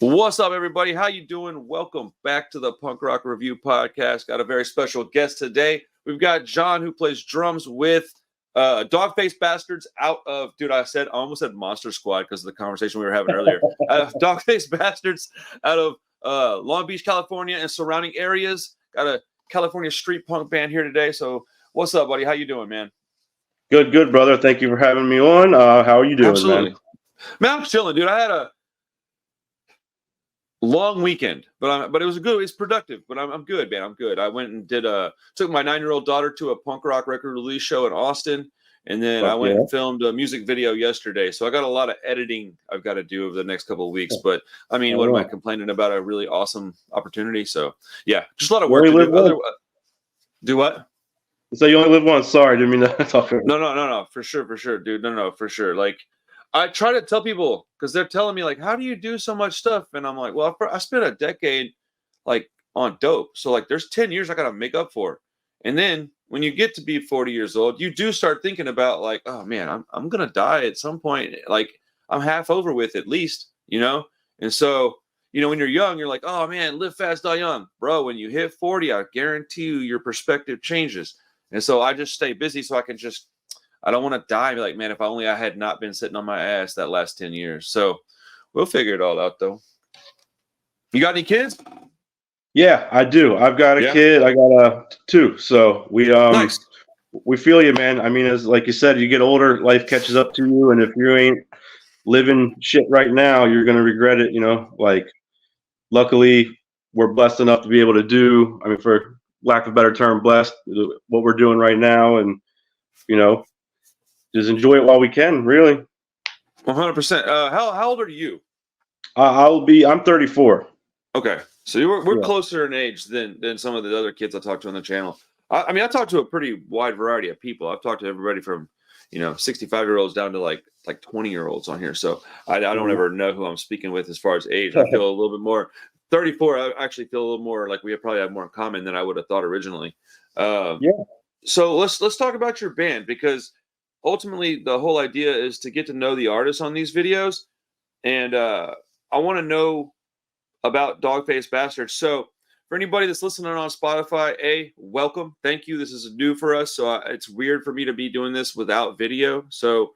What's up, everybody? How you doing? Welcome back to the Punk Rock Review Podcast. Got a very special guest today. We've got John, who plays drums with Dogface Bastards out of, I almost said Monster Squad because of the conversation we were having earlier. Dogface Bastards out of Long Beach, California, and surrounding areas. Got a California street punk band here today. So what's up, buddy? How you doing, man? Good, brother. Thank you for having me on. How are you doing, Absolutely. man? I'm chilling, dude. I had a long weekend, but it was good. It's productive, but I'm good, man. I'm good. I went and took my 9-year-old daughter to a punk rock record release show in Austin, and then I went and filmed a music video yesterday. So I got a lot of editing I've got to do over the next couple of weeks. But I mean, what am I complaining about? A really awesome opportunity. So yeah, just a lot of work to do. Do what? So you only live once. Sorry, didn't mean to talk. No, for sure, dude. No, for sure. Like, I try to tell people because they're telling me, like, how do you do so much stuff? And I'm like, well, I spent a decade like on dope. So like there's 10 years I got to make up for. And then when you get to be 40 years old, you do start thinking about like, oh man, I'm going to die at some point. Like I'm half over with at least, And so, when you're young, you're like, oh man, live fast, die young. Bro, when you hit 40, I guarantee you your perspective changes. And so I just stay busy so I don't want to die and be like, man, if only I had not been sitting on my ass that last 10 years. So we'll figure it all out, though. You got any kids? Yeah, I do. I've got a kid. I got two. So nice. We feel you, man. I mean, as like you said, you get older, life catches up to you. And if you ain't living shit right now, you're going to regret it, Like, luckily, we're blessed enough to be able to do, for lack of a better term, blessed, what we're doing right now. And, just enjoy it while we can, really. 100%. How old are you? I'm 34. Okay, so we're closer in age than some of the other kids I talk to on the channel. I talk to a pretty wide variety of people. I've talked to everybody from 65-year-olds down to like 20-year-olds on here. So I don't ever know who I'm speaking with as far as age. I feel a little bit more 34. I actually feel a little more like we probably have more in common than I would have thought originally. So let's talk about your band, because ultimately the whole idea is to get to know the artists on these videos. And I want to know about Dogface Bastards. So for anybody that's listening on Spotify, welcome. Thank you. This is new for us. So it's weird for me to be doing this without video. So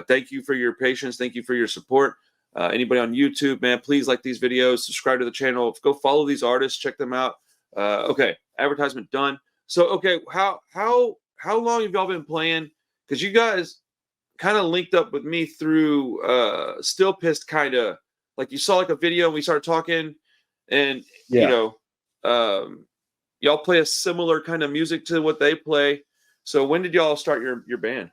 thank you for your patience. Thank you for your support. Anybody on YouTube, man, please like these videos, subscribe to the channel, go follow these artists, check them out. Okay. Advertisement done. So, okay. How long have y'all been playing? Because you guys kind of linked up with me through Still Pissed, kind of like you saw like a video and we started talking, and y'all play a similar kind of music to what they play. So when did y'all start your band?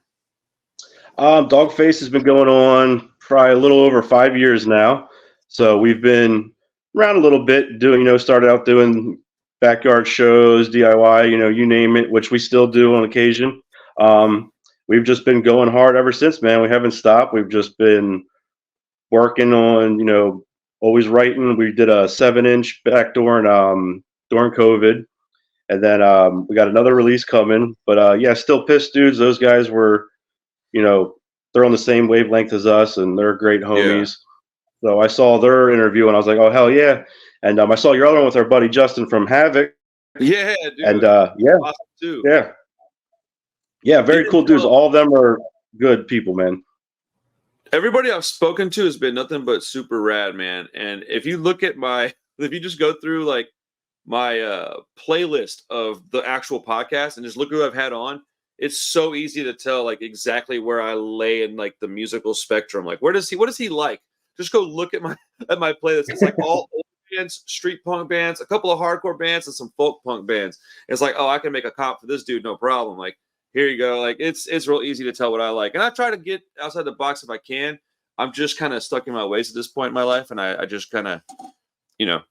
Dogface has been going on probably a little over 5 years now. So we've been around a little bit doing, started out doing backyard shows, DIY, you name it, which we still do on occasion. We've just been going hard ever since, man. We haven't stopped. We've just been working on, always writing. We did a 7-inch back during COVID. And then we got another release coming. But Still Pissed Dudes, those guys were, they're on the same wavelength as us, and they're great homies. Yeah. So I saw their interview and I was like, oh, hell yeah. And I saw your other one with our buddy Justin from Havoc. Yeah, dude. And awesome too. Yeah, very cool dudes. All of them are good people, man. Everybody I've spoken to has been nothing but super rad, man. And if you look at if you just go through like my playlist of the actual podcast and just look who I've had on, it's so easy to tell like exactly where I lay in like the musical spectrum. Like what is he like? Just go look at my playlist. It's like all old bands, street punk bands, a couple of hardcore bands, and some folk punk bands. It's like, oh, I can make a comp for this dude, no problem. Like, here you go. Like it's real easy to tell what I like. And I try to get outside the box if I can. I'm just kind of stuck in my ways at this point in my life. And I just kind of,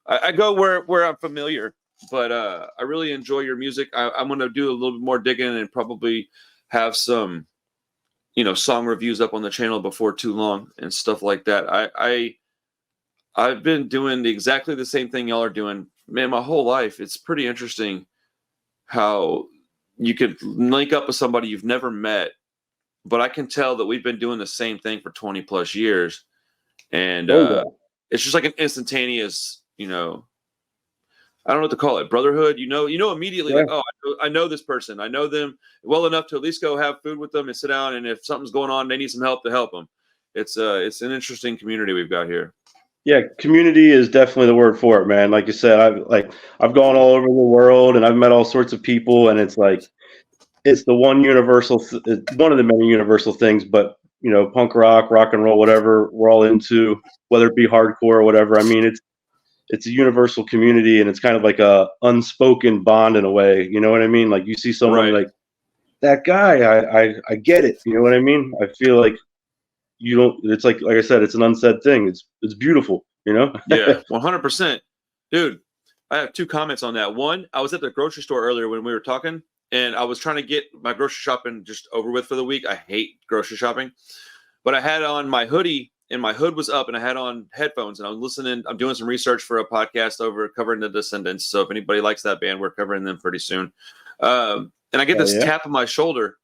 I go where I'm familiar, but I really enjoy your music. I'm going to do a little bit more digging and probably have some, song reviews up on the channel before too long and stuff like that. I've been doing exactly the same thing y'all are doing, man, my whole life. It's pretty interesting how you could link up with somebody you've never met, but I can tell that we've been doing the same thing for 20 plus years. And it's just like an instantaneous, I don't know what to call it, brotherhood. Immediately, like, oh, I know this person. I know them well enough to at least go have food with them and sit down. And if something's going on, they need some help to help them. It's an interesting community we've got here. Yeah, community is definitely the word for it, man. Like you said, I've gone all over the world and I've met all sorts of people, and it's like it's the one universal, one of the many universal things. But punk rock, rock and roll, whatever we're all into, whether it be hardcore or whatever. I mean, it's a universal community, and it's kind of like a unspoken bond in a way. You know what I mean? Like you see someone like that guy, I get it. You know what I mean? I feel like you don't. It's like I said, it's an unsaid thing. It's beautiful. Yeah, 100%, dude. I have 2 comments on that. One, I was at the grocery store earlier when we were talking, and I was trying to get my grocery shopping just over with for the week. I hate grocery shopping, but I had on my hoodie and my hood was up, and I had on headphones, and I was listening. I'm doing some research for a podcast over covering the Descendants. So if anybody likes that band, we're covering them pretty soon. And I get this tap on my shoulder,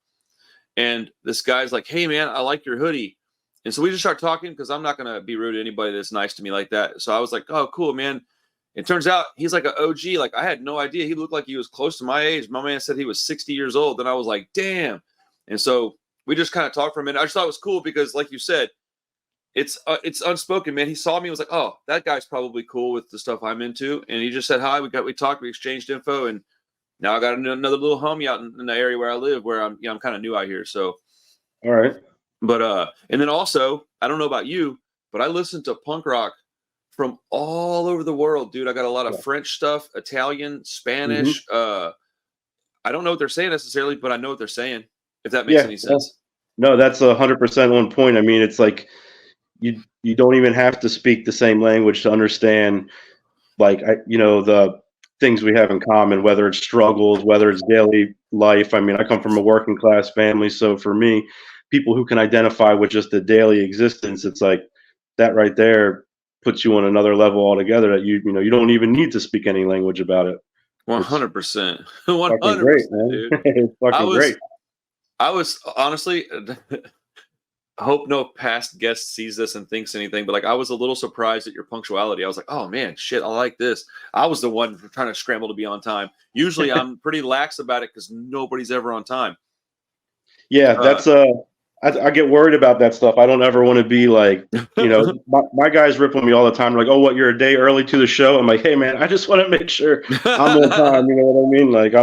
and this guy's like, "Hey, man, I like your hoodie." And so we just start talking because I'm not going to be rude to anybody that's nice to me like that. So I was like, "Oh, cool, man." It turns out he's like an OG. Like I had no idea. He looked like he was close to my age. My man said he was 60 years old. And I was like, damn. And so we just kind of talked for a minute. I just thought it was cool because, like you said, it's unspoken, man. He saw me, was like, "Oh, that guy's probably cool with the stuff I'm into." And he just said hi. We talked, we exchanged info, and now I got another little homie out in the area where I live, where I'm kind of new out here. So, all right. But and then also, I don't know about you, but I listen to punk rock from all over the world, dude. I got a lot of French stuff, Italian, Spanish. I don't know what they're saying necessarily, but I know what they're saying. If that makes any sense. No, that's 100% on point. I mean, it's like you don't even have to speak the same language to understand, like the things we have in common, whether it's struggles, whether it's daily life. I mean, I come from a working class family, so for me, people who can identify with just the daily existence, it's like that right there puts you on another level altogether. That you don't even need to speak any language about it. 100%, 100%, great, man. dude. It's fucking great. I was honestly. I hope no past guest sees this and thinks anything, but like I was a little surprised at your punctuality. I was like, "Oh man, shit, I like this." I was the one trying to scramble to be on time. Usually, I'm pretty lax about it because nobody's ever on time. Yeah, that's I get worried about that stuff. I don't ever want to be like, my guys rip on me all the time. They're like, "Oh, what? You're a day early to the show?" I'm like, "Hey, man, I just want to make sure I'm on time." You know what I mean? Like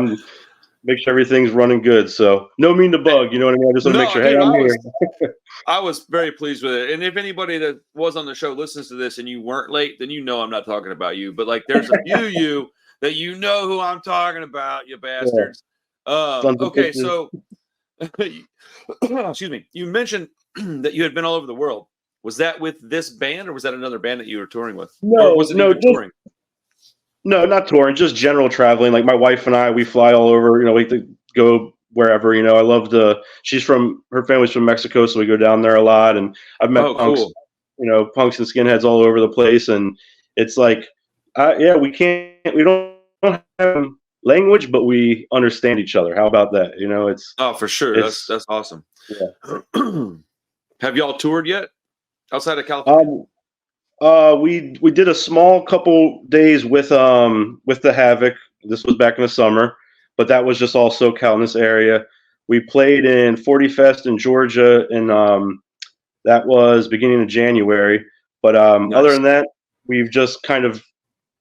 make sure everything's running good. So no mean to bug. You know what I mean? I just want to make sure. Hey, I'm here. I was very pleased with it. And if anybody that was on the show listens to this and you weren't late, then I'm not talking about you. But like there's a few you that who I'm talking about, you bastards. Yeah. Okay, so excuse me. You mentioned that you had been all over the world. Was that with this band, or was that another band that you were touring with? No, touring? No, not touring, just general traveling. Like my wife and I, we fly all over. We like to go wherever. I love her family's from Mexico, so we go down there a lot. And I've met punks, cool. Punks and skinheads all over the place. And it's like, we don't have language, but we understand each other. How about that? It's for sure. That's awesome. Yeah. Have y'all toured yet outside of California? We did a small couple days with the Havoc. This was back in the summer, but that was just all SoCal in this area. We played in 40 Fest in Georgia, and that was beginning of January. But nice. Other than that, we've just kind of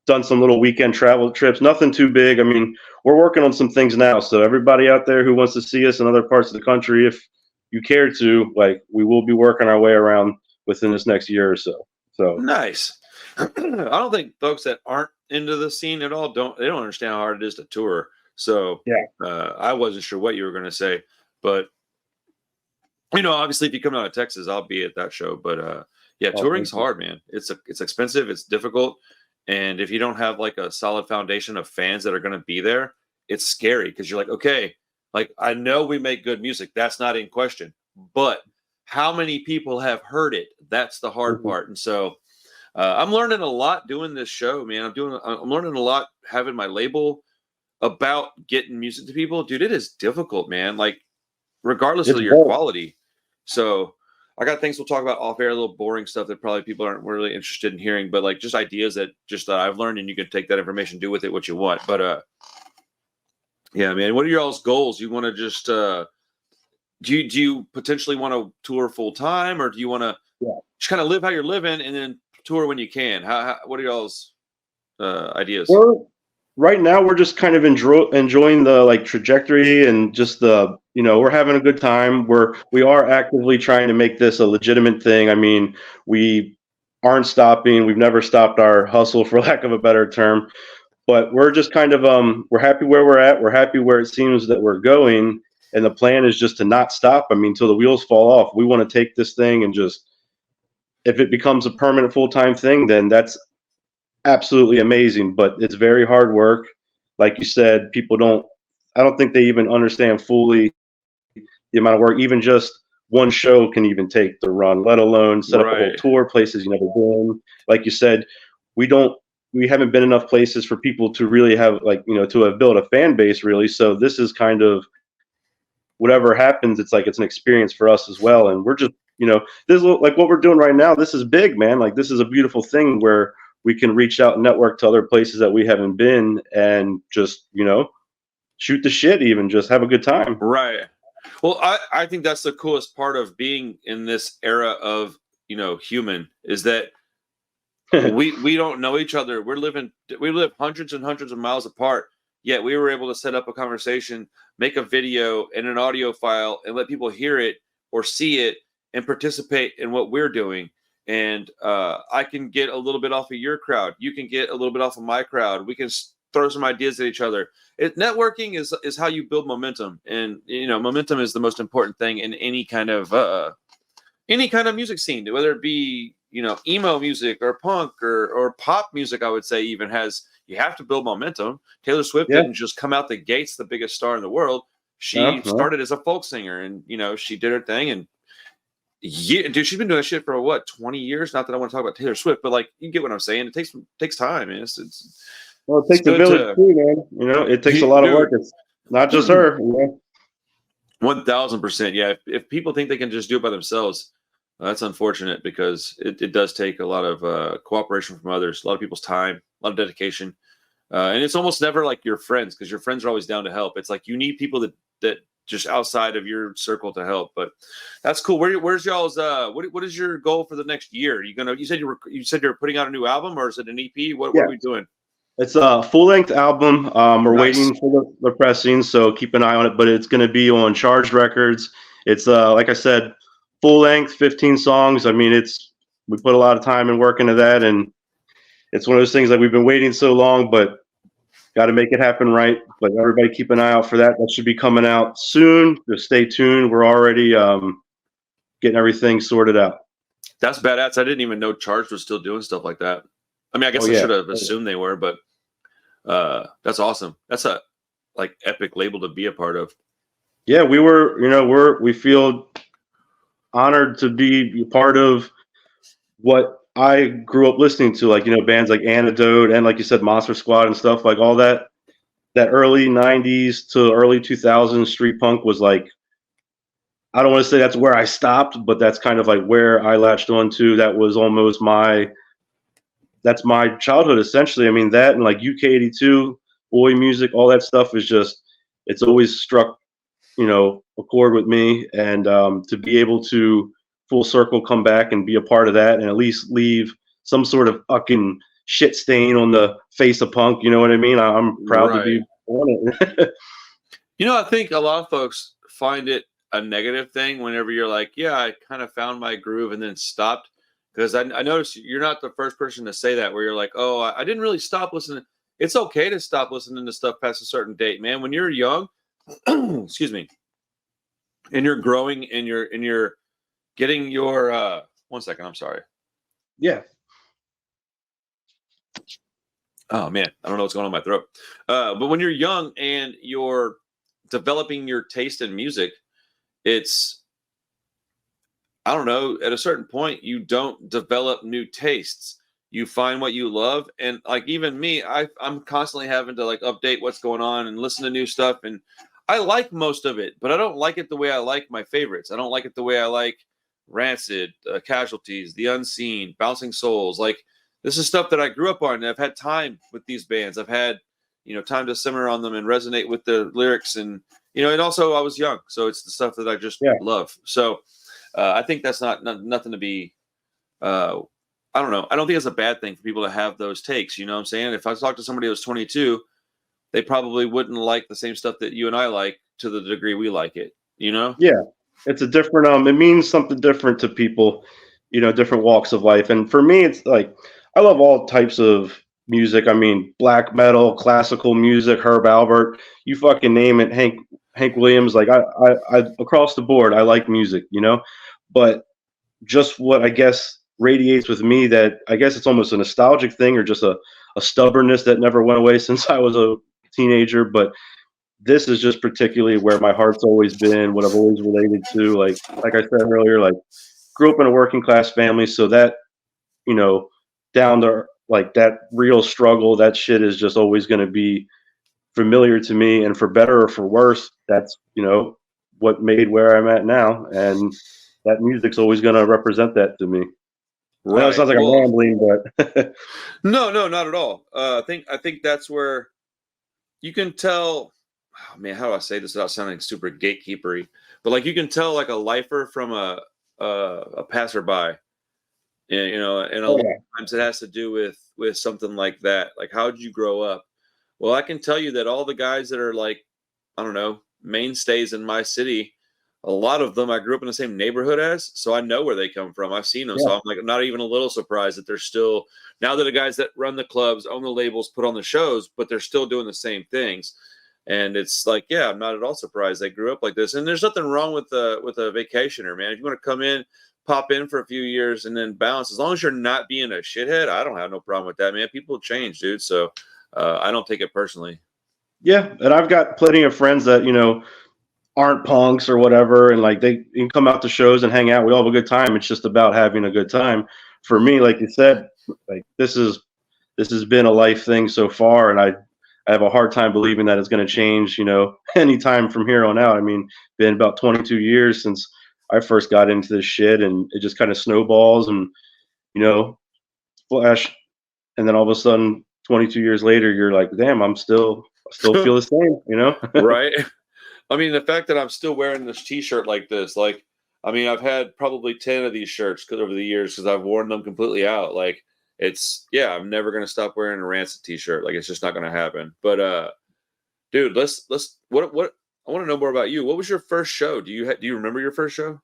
done some little weekend travel trips. Nothing too big. I mean, we're working on some things now. So everybody out there who wants to see us in other parts of the country, if you care to, like, we will be working our way around within this next year or so. So nice. I don't think folks that aren't into the scene at all don't understand how hard it is to tour. So yeah, I wasn't sure what you were going to say, but obviously if you come out of Texas, I'll be at that show. But touring's hard, man. It's expensive. It's difficult. And if you don't have like a solid foundation of fans that are going to be there, it's scary because you're like, okay, like I know we make good music. That's not in question, but how many people have heard it? That's the hard part. And so I'm learning a lot doing this show, man. I'm learning a lot having my label about getting music to people. Dude, it is difficult, man. Like regardless of your quality. So I got things we'll talk about off air, a little boring stuff that probably people aren't really interested in hearing, but like just ideas that I've learned, and you can take that information, do with it what you want. But yeah, man, what are your all's goals? You want to just do you potentially want to tour full time, or do you want to just kind of live how you're living and then tour when you can? How what are y'all's ideas? Well, right now we're just kind of enjoying the like trajectory and just the, you know, we're having a good time. We are actively trying to make this a legitimate thing. I mean, we aren't stopping. We've never stopped our hustle, for lack of a better term. But we're just kind of we're happy where we're at. We're happy where it seems that we're going, and the plan is just to not stop. I mean, till the wheels fall off. We want to take this thing and just, if it becomes a permanent full-time thing, then that's absolutely amazing. But it's very hard work. Like you said, I don't think they even understand fully the amount of work. Even just one show can even take the run, let alone set up a whole tour, places you never been. Like you said, we haven't been enough places for people to really have, like, you know, to have built a fan base really. So this is kind of, whatever happens, it's like it's an experience for us as well. And we're just, you know, this is like what we're doing right now. This is big, man. Like, this is a beautiful thing where we can reach out and network to other places that we haven't been, and just, you know, shoot the shit, even just have a good time. Right. Well, I think that's the coolest part of being in this era of, you know, human, is that we don't know each other. We live hundreds and hundreds of miles apart, yet we were able to set up a conversation, make a video and an audio file, and let people hear it or see it and participate in what we're doing. And I can get a little bit off of your crowd. You can get a little bit off of my crowd. We can throw some ideas at each other. Networking is how you build momentum, and you know, momentum is the most important thing in any kind of music scene, whether it be, you know, emo music or punk or pop music. I would say even you have to build momentum. Taylor Swift didn't just come out the gates the biggest star in the world. She started as a folk singer, and you know, she did her thing, and yeah, dude, she's been doing that shit for what, 20 years? Not that I want to talk about Taylor Swift, but like, you get what I'm saying. It takes time, man. Well, it takes a village too, man. You know, it takes a lot of work. It's not just her. You know? 1000%. Yeah. If people think they can just do it by themselves, that's unfortunate, because it does take a lot of cooperation from others, a lot of people's time, a lot of dedication. And it's almost never like your friends, because your friends are always down to help. It's like you need people that just outside of your circle to help. But that's cool. Where's y'all's what is your goal for the next year? You said you're putting out a new album, or is it an EP? What are we doing? It's a full-length album. We're waiting for the pressing, so keep an eye on it. But it's going to be on Charged Records. It's like I said, full-length, 15 songs. I mean, we put a lot of time and work into that, and it's one of those things that we've been waiting so long, but got to make it happen right. But everybody keep an eye out for that. That should be coming out soon. Just stay tuned. We're already getting everything sorted out. That's badass. I didn't even know Charged was still doing stuff like that. I mean, I guess I should have assumed they were, but that's awesome. That's a like epic label to be a part of. Yeah, we feel honored to be part of what I grew up listening to, like, you know, bands like Antidote and, like you said, Monster Squad and stuff, like all that early 90s to early 2000s street punk was like, I don't want to say that's where I stopped, but that's kind of like where I latched onto. That was almost that's my childhood, essentially. I mean, that and like UK82, Oi music, all that stuff is just, it's always struck, you know, a chord with me. And to be able to full circle come back and be a part of that, and at least leave some sort of fucking shit stain on the face of punk, you know what I mean? I'm proud to be on it. You know, I think a lot of folks find it a negative thing whenever you're like, yeah, I kind of found my groove and then stopped. Because I noticed you're not the first person to say that, where you're like, oh, I didn't really stop listening. It's okay to stop listening to stuff past a certain date, man. When you're young, excuse me, and you're growing and you're getting your 1 second, I'm sorry. Yeah. Oh man, I don't know what's going on in my throat. But when you're young and you're developing your taste in music, I don't know, at a certain point, you don't develop new tastes. You find what you love. And like, even me, I'm constantly having to like update what's going on and listen to new stuff. And I like most of it, but I don't like it the way I like my favorites. I don't like it the way I like Rancid, Casualties, The Unseen, Bouncing Souls. Like, this is stuff that I grew up on. And I've had time with these bands. I've had, time to simmer on them and resonate with the lyrics. And, and also I was young. So it's the stuff that I just love. So I think that's nothing to be, I don't know. I don't think it's a bad thing for people to have those takes. You know what I'm saying? If I talked to somebody who was 22, they probably wouldn't like the same stuff that you and I like to the degree we like it, Yeah. It's a different, it means something different to people, different walks of life. And for me, it's like, I love all types of music. I mean, black metal, classical music, Herb Albert, you fucking name it. Hank Williams, like I across the board, I like music, but just what I guess radiates with me, that I guess it's almost a nostalgic thing, or just a stubbornness that never went away since I was a teenager. But this is just particularly where my heart's always been, what I've always related to. Like I said earlier, like, grew up in a working class family, so that, down to like that real struggle, that shit is just always going to be familiar to me. And for better or for worse, that's, what made where I'm at now. And that music's always going to represent that to me. Right. I know it sounds like I'm rambling, but no, not at all. I think that's where you can tell. Oh, man, how do I say this without sounding super gatekeepery? But like, you can tell like a lifer from a passerby, and and a lot of times it has to do with something like that. Like, how did you grow up? Well, I can tell you that all the guys that are like, I don't know, mainstays in my city, a lot of them I grew up in the same neighborhood as, so I know where they come from. I've seen them, so I'm like not even a little surprised that they're still, now that the guys that run the clubs, own the labels, put on the shows, but they're still doing the same things. And it's like, I'm not at all surprised they grew up like this. And there's nothing wrong with a vacationer, man. If you want to come in, pop in for a few years and then bounce, as long as you're not being a shithead, I don't have no problem with that, man. People change, dude. So I don't take it personally. Yeah, and I've got plenty of friends that, aren't punks or whatever, and like they can come out to shows and hang out. We all have a good time. It's just about having a good time. For me, like you said, like this has been a life thing so far, and I have a hard time believing that it's going to change, anytime from here on out. I mean, been about 22 years since I first got into this shit, and it just kind of snowballs and, flash. And then all of a sudden, 22 years later, you're like, damn, I still feel the same, Right. I mean, the fact that I'm still wearing this t-shirt like this, like, I mean, I've had probably 10 of these shirts over the years, because I've worn them completely out. Like, it's, I'm never going to stop wearing a Rancid t-shirt. Like, it's just not going to happen. But, dude, let's, what, I want to know more about you. What was your first show? Do you remember your first show?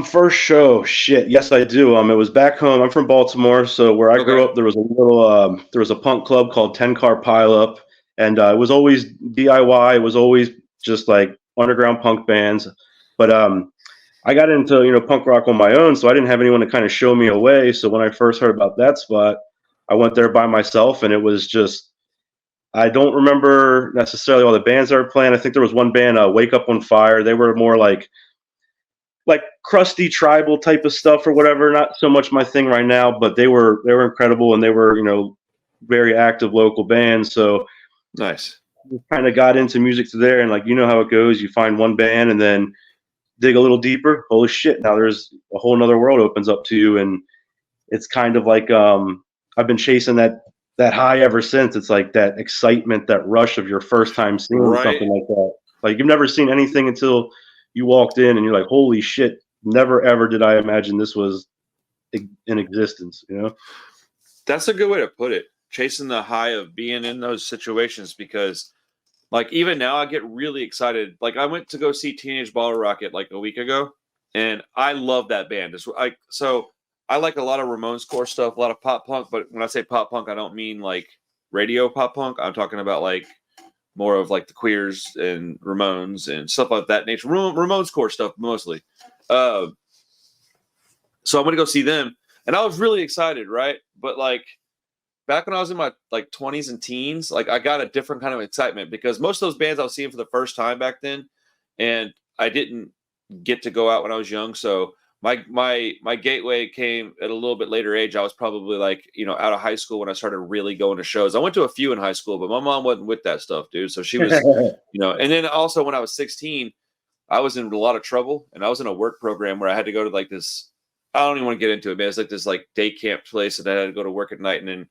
First show, shit. Yes, I do. It was back home. I'm from Baltimore, so where I grew up, there was a punk club called 10 Car Pileup, and it was always DIY. It was always just like underground punk bands. But I got into punk rock on my own, so I didn't have anyone to kind of show me a way. So when I first heard about that spot, I went there by myself, and it was just, I don't remember necessarily all the bands that were playing. I think there was one band, Wake Up on Fire. They were more like crusty tribal type of stuff or whatever. Not so much my thing right now, but they were incredible, and they were very active local bands. So nice. Kind of got into music to there, and like, how it goes. You find one band and then dig a little deeper. Holy shit! Now there's a whole nother world opens up to you, and it's kind of like I've been chasing that high ever since. It's like that excitement, that rush of your first time seeing something like that. Like, you've never seen anything until you walked in, and you're like, holy shit! Never ever did I imagine this was in existence. That's a good way to put it. Chasing the high of being in those situations, because like, even now I get really excited. Like, I went to go see Teenage Bottle Rocket like a week ago, and I love that band. So I like a lot of Ramones core stuff, a lot of pop punk, but when I say pop punk, I don't mean like radio pop punk. I'm talking about like more of like the Queers and Ramones and stuff like that nature. Ramones core stuff mostly. So I'm going to go see them, and I was really excited, right? But like, back when I was in my like 20s and teens, like, I got a different kind of excitement, because most of those bands I was seeing for the first time back then, and I didn't get to go out when I was young. So my gateway came at a little bit later age. I was probably like, out of high school when I started really going to shows. I went to a few in high school, but my mom wasn't with that stuff, dude. So she was, and then also when I was 16, I was in a lot of trouble, and I was in a work program where I had to go to like this. I don't even want to get into it, man. It's like this like day camp place, and I had to go to work at night, and then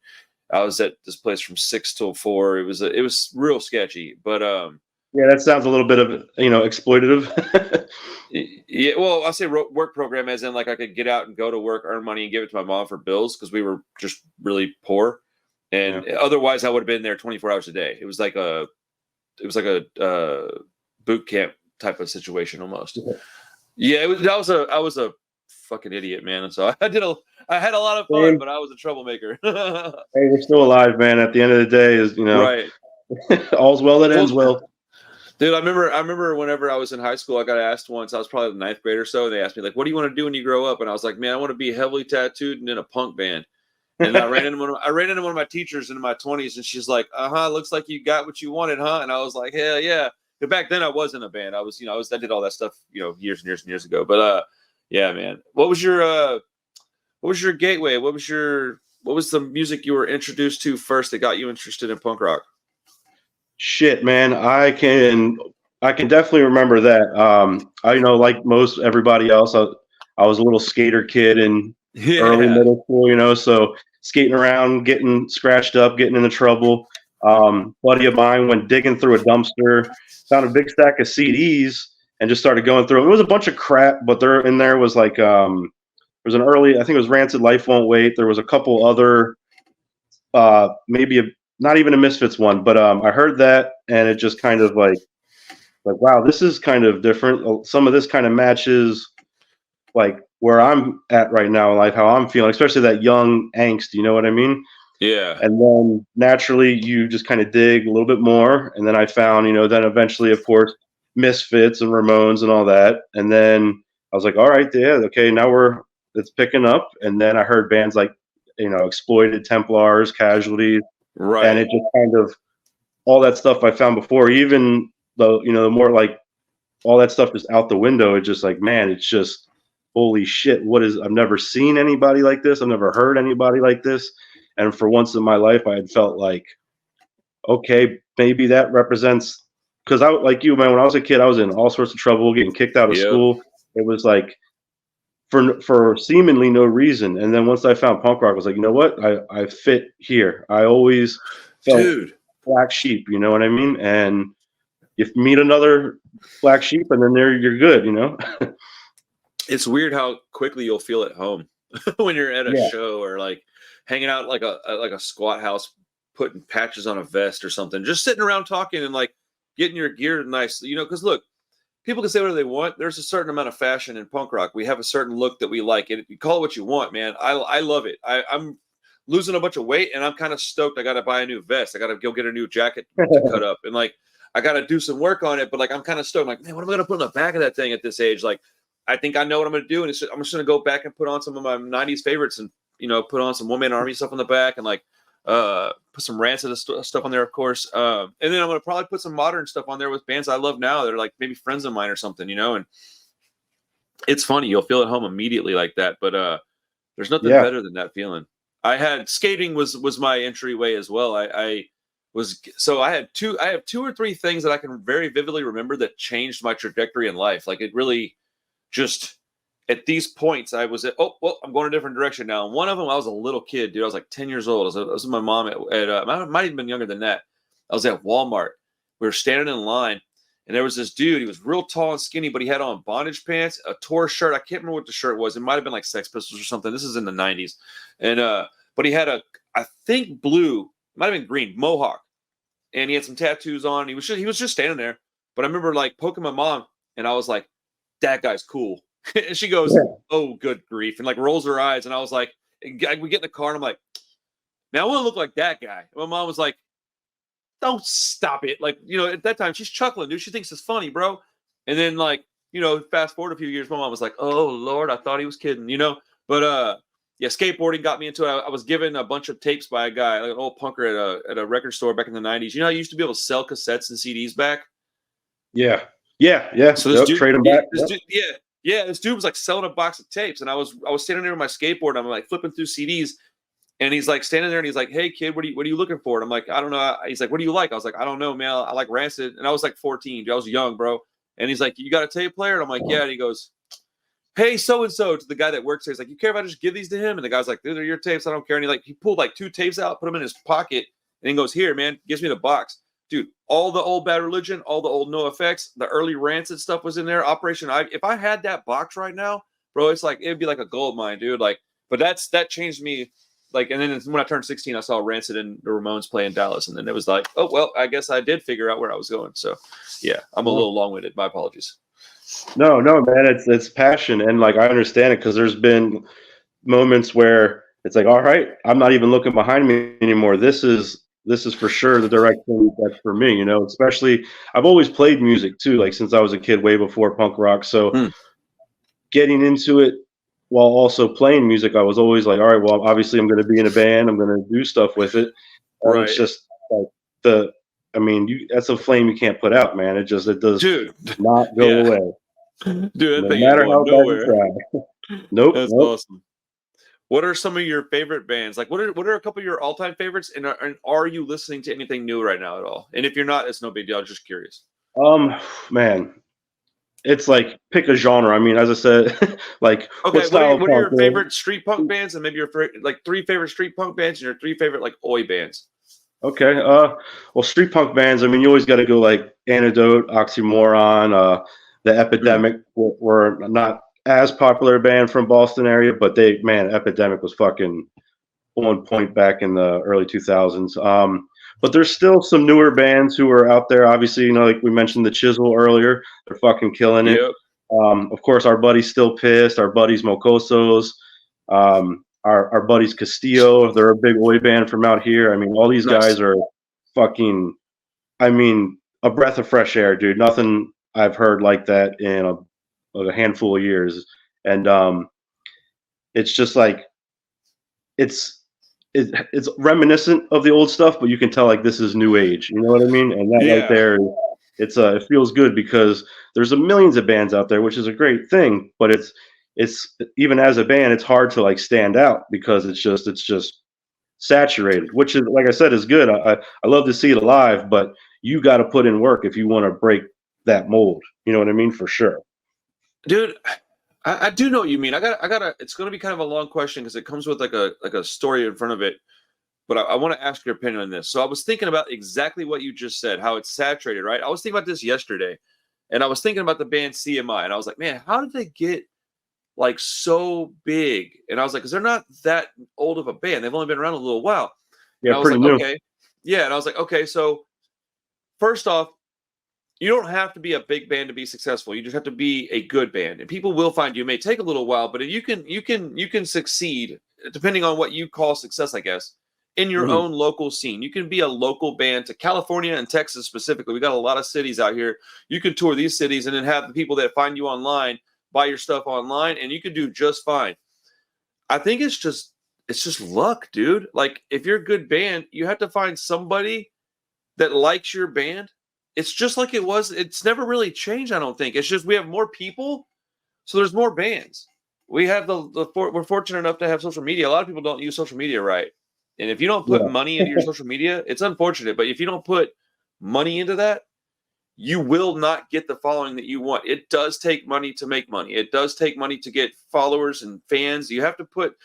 I was at this place from 6 till 4. It was real sketchy, but Yeah, that sounds a little bit of exploitative. yeah. Well, I say work program as in like I could get out and go to work, earn money, and give it to my mom for bills because we were just really poor, and otherwise I would have been there 24 hours a day. It was like a boot camp type of situation almost. Yeah, I was a fucking idiot, man. So I had a lot of fun, but I was a troublemaker. Hey, we're still alive, man. At the end of the day, is right. All's well that ends well. Dude, I remember whenever I was in high school, I got asked once. I was probably the 9th grade or so. And they asked me like, "What do you want to do when you grow up?" And I was like, "Man, I want to be heavily tattooed and in a punk band." And I ran into one of my teachers in my 20s, and she's like, "Looks like you got what you wanted, huh?" And I was like, "Hell yeah!" But back then I was in a band. I was, I did all that stuff, years and years and years ago. But yeah, man. What was your gateway? What was the music you were introduced to first that got you interested in punk rock? Shit, man, I can definitely remember that. I like most everybody else, I was a little skater kid in early middle school, so skating around, getting scratched up, getting into trouble. Buddy of mine went digging through a dumpster, found a big stack of CDs, and just started going through them. It was a bunch of crap, but there was like there was an early, I think it was Rancid, Life Won't Wait. There was a couple other, maybe not even a Misfits one, but I heard that, and it just kind of like wow, this is kind of different. Some of this kind of matches like where I'm at right now, like how I'm feeling, especially that young angst. You know what I mean? Yeah. And then naturally, you just kind of dig a little bit more, and then I found, then eventually, of course, Misfits and Ramones and all that, and then I was like, all right, yeah, okay, now it's picking up, and then I heard bands like Exploited, Templars, Casualties. Right. And it just kind of all that stuff I found before, even though, the more like all that stuff is out the window, it's just like, man, it's just holy shit. I've never seen anybody like this. I've never heard anybody like this. And for once in my life, I had felt like, okay, maybe that represents, because I, like you, man, when I was a kid, I was in all sorts of trouble, getting kicked out of school. It was like, for seemingly no reason. And then once I found punk rock, I was like, you know what? I fit here. I always felt black sheep, you know what I mean? And you meet another black sheep, and then you're good, It's weird how quickly you'll feel at home when you're at a show or like hanging out like a squat house, putting patches on a vest or something, just sitting around talking and like getting your gear nice, because look, people can say whatever they want. There's a certain amount of fashion in punk rock. We have a certain look that we like, and you call it what you want, man. I love it. I'm losing a bunch of weight, and I'm kind of stoked. I got to buy a new vest. I got to go get a new jacket to cut up, and like I got to do some work on it. But like I'm kind of stoked. I'm like, man, what am I gonna put on the back of that thing at this age? Like, I think I know what I'm gonna do, and I'm just gonna go back and put on some of my '90s favorites, and put on some One Man Army stuff on the back, and like put some Rancid stuff on there, of course. And then I'm gonna probably put some modern stuff on there with bands I love now. They're like maybe friends of mine or something, and it's funny. You'll feel at home immediately like that. But there's nothing better than that feeling. I had skating was my entryway as well. I have 2 or 3 things that I can very vividly remember that changed my trajectory in life. Like it really just at these points I was I'm going a different direction now. And one of them, I was a little kid, dude. I was like 10 years old. I was with my mom at I might have even been younger than that. I was at Walmart. We were standing in line, and there was this dude. He was real tall and skinny, but he had on bondage pants, a tore shirt. I can't remember what the shirt was. It might have been like Sex Pistols or something. This is in the 90s. And but he had I think blue, might have been green, mohawk. And he had some tattoos on. He was just standing there. But I remember like poking my mom, and I was like, that guy's cool. And she goes, oh, good grief. And like rolls her eyes. And I was like, we get in the car, and I'm like, man, I want to look like that guy. And my mom was like, don't stop it. Like, at that time she's chuckling, dude. She thinks it's funny, bro. And then like, fast forward a few years, my mom was like, oh Lord, I thought he was kidding, But yeah, skateboarding got me into it. I was given a bunch of tapes by a guy, like an old punker at a record store back in the 90s. You used to be able to sell cassettes and CDs back. Yeah. So this dude, trade them back. This dude was like selling a box of tapes, and I was standing there with my skateboard. And I'm like flipping through CDs, and he's like standing there, and he's like, "Hey kid, what are you looking for?" And I'm like, "I don't know." He's like, "What do you like?" I was like, "I don't know, man. I like Rancid." And I was like 14. I was young, bro. And he's like, "You got a tape player?" And I'm like, "Yeah." And he goes, "Hey, so and so," to the guy that works there. He's like, "You care if I just give these to him?" And the guy's like, "Dude, they're your tapes. I don't care." And he pulled like 2 tapes out, put them in his pocket, and he goes, "Here, man." Gives me the box. Dude, all the old Bad Religion, all the old NoFX, the early Rancid stuff was in there. Operation Ivy. If I had that box right now, bro, it's like it'd be like a gold mine, dude. Like, but that changed me. Like, and then when I turned 16, I saw Rancid and the Ramones play in Dallas, and then it was like, oh well, I guess I did figure out where I was going. So, yeah, I'm a little long-winded. My apologies. No, man, it's passion, and like I understand it because there's been moments where it's like, all right, I'm not even looking behind me anymore. This is for sure the direction that's for me. Especially I've always played music too, like since I was a kid, way before punk rock. So getting into it while also playing music, I was always like, all right, well, obviously I'm going to be in a band, I'm going to do stuff with it. And Right. It's just like that's a flame you can't put out, man. It does not go away. Dude, that No thing matter ain't how going bad you nowhere. try. Nope. That's awesome. What are some of your favorite bands? Like, what are a couple of your all-time favorites? And are you listening to anything new right now at all? And if you're not, it's no big deal. I'm just curious. Man, it's like pick a genre. I mean, as I said, like Okay, what style what are your punk, favorite street punk bands, and maybe your like 3 favorite street punk bands and your 3 favorite like oi bands? Okay. Well, street punk bands. I mean, you always got to go like Antidote, Oxymoron, the Epidemic. Were not as popular band from Boston area, but Epidemic was fucking on point back in the early 2000s. But there's still some newer bands who are out there. Obviously, like we mentioned the Chisel earlier, they're fucking killing it. Yep. Of course, our buddies Still Pissed, our buddies Mocosos, our buddies Castillo. They're a big oi band from out here. I mean, all these guys are fucking. I mean, a breath of fresh air, dude. Nothing I've heard like that in a handful of years, and it's just like it's reminiscent of the old stuff, but you can tell like this is new age. You know what I mean? And that right there, it feels good because there's millions of bands out there, which is a great thing. But it's even as a band, it's hard to like stand out because it's just saturated. Which is, like I said, is good. I love to see it alive, but you got to put in work if you want to break that mold. You know what I mean? For sure, dude. I do know what you mean. I got. It's going to be kind of a long question because it comes with like a story in front of it. But I want to ask your opinion on this. So I was thinking about exactly what you just said, how it's saturated, right? I was thinking about this yesterday, and I was thinking about the band CMI, and I was like, man, how did they get like so big? And I was like, because they're not that old of a band. They've only been around a little while. yeah, and I was pretty like, new. okay, yeah. And I was like, okay, so first off, you don't have to be a big band to be successful. You just have to be a good band, and people will find you. It may take a little while, but you can succeed depending on what you call success, I guess, in your own local scene. You can be a local band to California and Texas specifically. We got a lot of cities out here. You can tour these cities and then have the people that find you online buy your stuff online, and you can do just fine. I think it's just luck, dude. Like if you're a good band, you have to find somebody that likes your band. It's just like it was. It's never really changed, I don't think. It's just we have more people, so there's more bands. We have we're fortunate enough to have social media. A lot of people don't use social media right. And if you don't put money into your social media, it's unfortunate. But if you don't put money into that, you will not get the following that you want. It does take money to make money. It does take money to get followers and fans. You have to put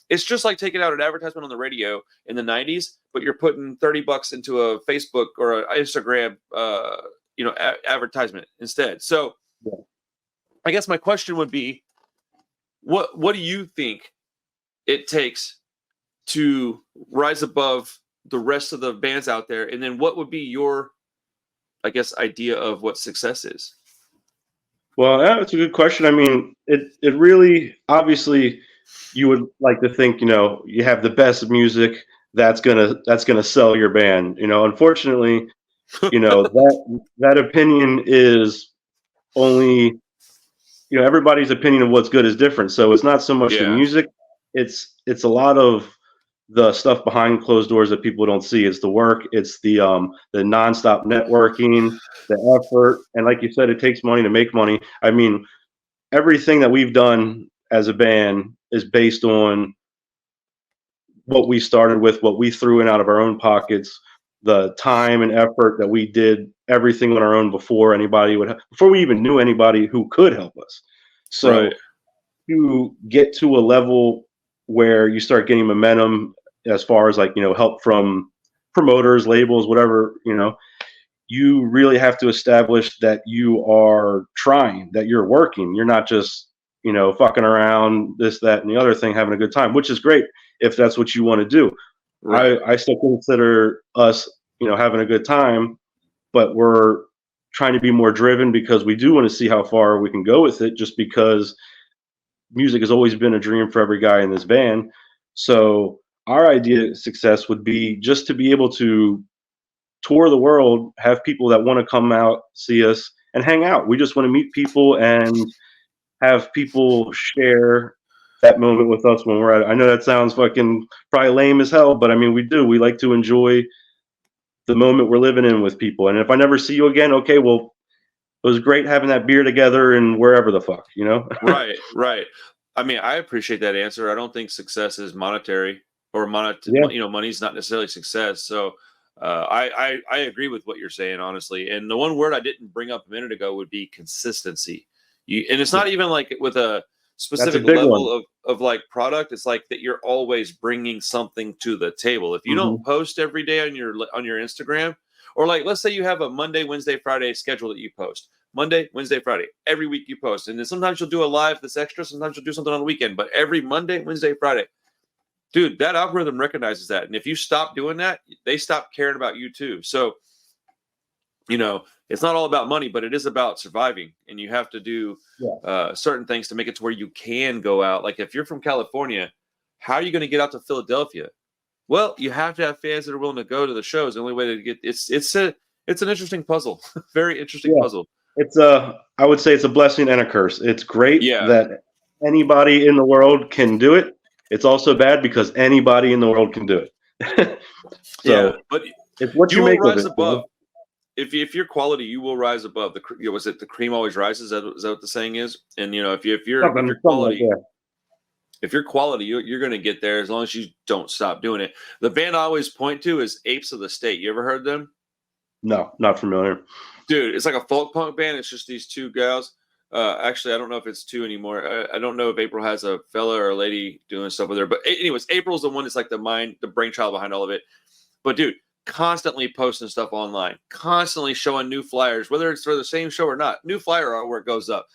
it's just like taking out an advertisement on the radio in the 90s, but you're putting $30 into a Facebook or an Instagram advertisement instead. So I guess my question would be, what do you think it takes to rise above the rest of the bands out there? And then what would be your, I guess, idea of what success is? Well, yeah, that's a good question. I mean, it really, obviously, you would like to think, you have the best music that's gonna sell your band. Unfortunately, that opinion is only, everybody's opinion of what's good is different. So it's not so much the music, it's a lot of the stuff behind closed doors that people don't see. It's the work, it's the nonstop networking, the effort, and like you said, it takes money to make money. I mean, everything that we've done as a band is based on what we started with, what we threw in out of our own pockets, the time and effort that we did everything on our own before before we even knew anybody who could help us. So Right. to get to a level where you start getting momentum as far as like, help from promoters, labels, whatever, you really have to establish that you are trying, that you're working. You're not just, fucking around, this, that, and the other thing, having a good time, which is great if that's what you want to do. Right. I still consider us, having a good time, but we're trying to be more driven because we do want to see how far we can go with it, just because music has always been a dream for every guy in this band. So our idea of success would be just to be able to tour the world, have people that want to come out, see us, and hang out. We just want to meet people and have people share that moment with us when we're at it. I know that sounds fucking probably lame as hell, but I mean, we do. We like to enjoy the moment we're living in with people. And if I never see you again, okay, well, it was great having that beer together and wherever the fuck, Right. Right. I mean, I appreciate that answer. I don't think success is monetary or Yeah. money's not necessarily success. So I agree with what you're saying, honestly. And the one word I didn't bring up a minute ago would be consistency. And it's not even like with a specific big one. level of like product. It's like that you're always bringing something to the table. If you don't post every day on your Instagram, or like let's say you have a Monday, Wednesday, Friday schedule that you post. Monday, Wednesday, Friday. Every week you post. And then sometimes you'll do a live that's extra. Sometimes you'll do something on the weekend. But every Monday, Wednesday, Friday. Dude, that algorithm recognizes that. And if you stop doing that, they stop caring about you too. So, it's not all about money, but it is about surviving. And you have to do certain things to make it to where you can go out. Like if you're from California, how are you going to get out to Philadelphia? Well, you have to have fans that are willing to go to the shows. The only way to get it's an interesting puzzle. Very interesting puzzle. I would say it's a blessing and a curse. It's great that anybody in the world can do it. It's also bad because anybody in the world can do it. But it's what you will make rise of it, above. If you're quality, you will rise above. Was it the cream always rises? Is that what the saying is? And if you're quality, if you're quality, you're going to get there as long as you don't stop doing it. The band I always point to is Apes of the State. You ever heard them? No, not familiar. Dude, it's like a folk punk band. It's just these two gals. Actually, I don't know if it's two anymore. I don't know if April has a fella or a lady doing stuff with her. But anyways, April's the one that's like the brainchild behind all of it. But dude, constantly posting stuff online, constantly showing new flyers, whether it's for the same show or not. New flyer artwork goes up.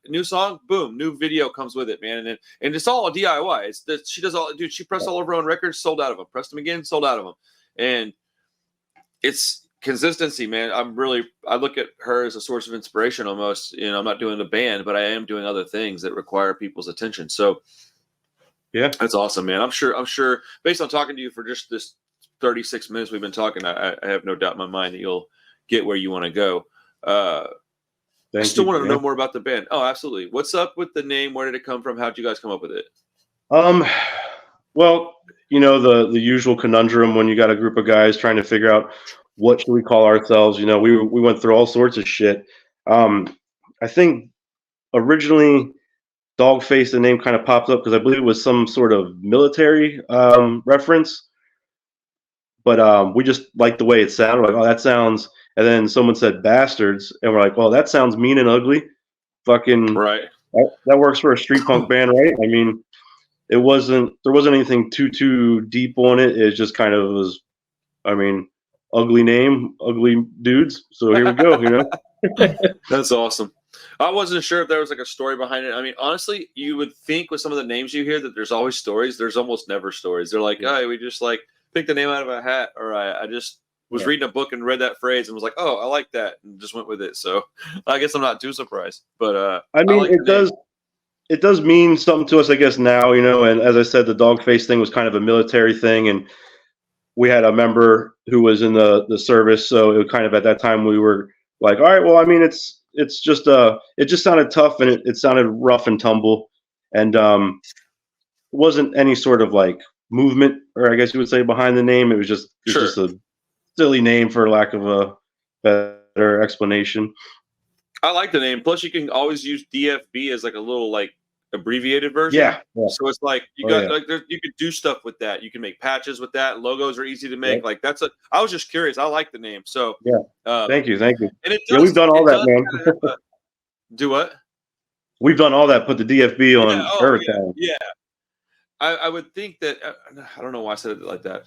New song, boom, new video comes with it, man. And it's all DIY. She does all, dude. She pressed all of her own records, sold out of them. Pressed them again, sold out of them. And it's consistency, man. I look at her as a source of inspiration almost. I'm not doing the band, but I am doing other things that require people's attention. So yeah, that's awesome, man. I'm sure based on talking to you for just this 36 minutes we've been talking, I have no doubt in my mind that you'll get where you want to go. I still want to know more about the band. Oh, absolutely. What's up with the name? Where did it come from? How'd you guys come up with it? Well, the usual conundrum when you got a group of guys trying to figure out what should we call ourselves. We went through all sorts of shit. I think originally Dogface, the name kind of popped up because I believe it was some sort of military reference. But we just liked the way it sounded. Like, oh, that sounds. And then someone said Bastards, and we're like, well, that sounds mean and ugly. Fucking right. That works for a street punk band, right? I mean, there wasn't anything too deep on it. It just kind of was. I mean, ugly name, ugly dudes. So here we go. That's awesome. I wasn't sure if there was like a story behind it. I mean, honestly, you would think with some of the names you hear that there's always stories. There's almost never stories. They're like, hey, we just like picked the name out of a hat, or I just was reading a book and read that phrase and was like, oh, I like that, and just went with it. So I guess I'm not too surprised. But I mean, it does mean something to us, I guess, now, and as I said, the Dogface thing was kind of a military thing, and we had a member who was in the service, so it was kind of at that time we were like, all right, well, I mean, it's just it just sounded tough, and it sounded rough and tumble, and wasn't any sort of like movement, or I guess you would say, behind the name. It was just just a silly name, for lack of a better explanation. I like the name. Plus, you can always use DFB as like a little like abbreviated version. Yeah. So it's like you you could do stuff with that. You can make patches with that. Logos are easy to make. Yep. Like I was just curious. I like the name. So thank you. And it does, we've done all that, man. Do what? We've done all that. Put the DFB on everything. Yeah. I would think that I don't know why I said it like that.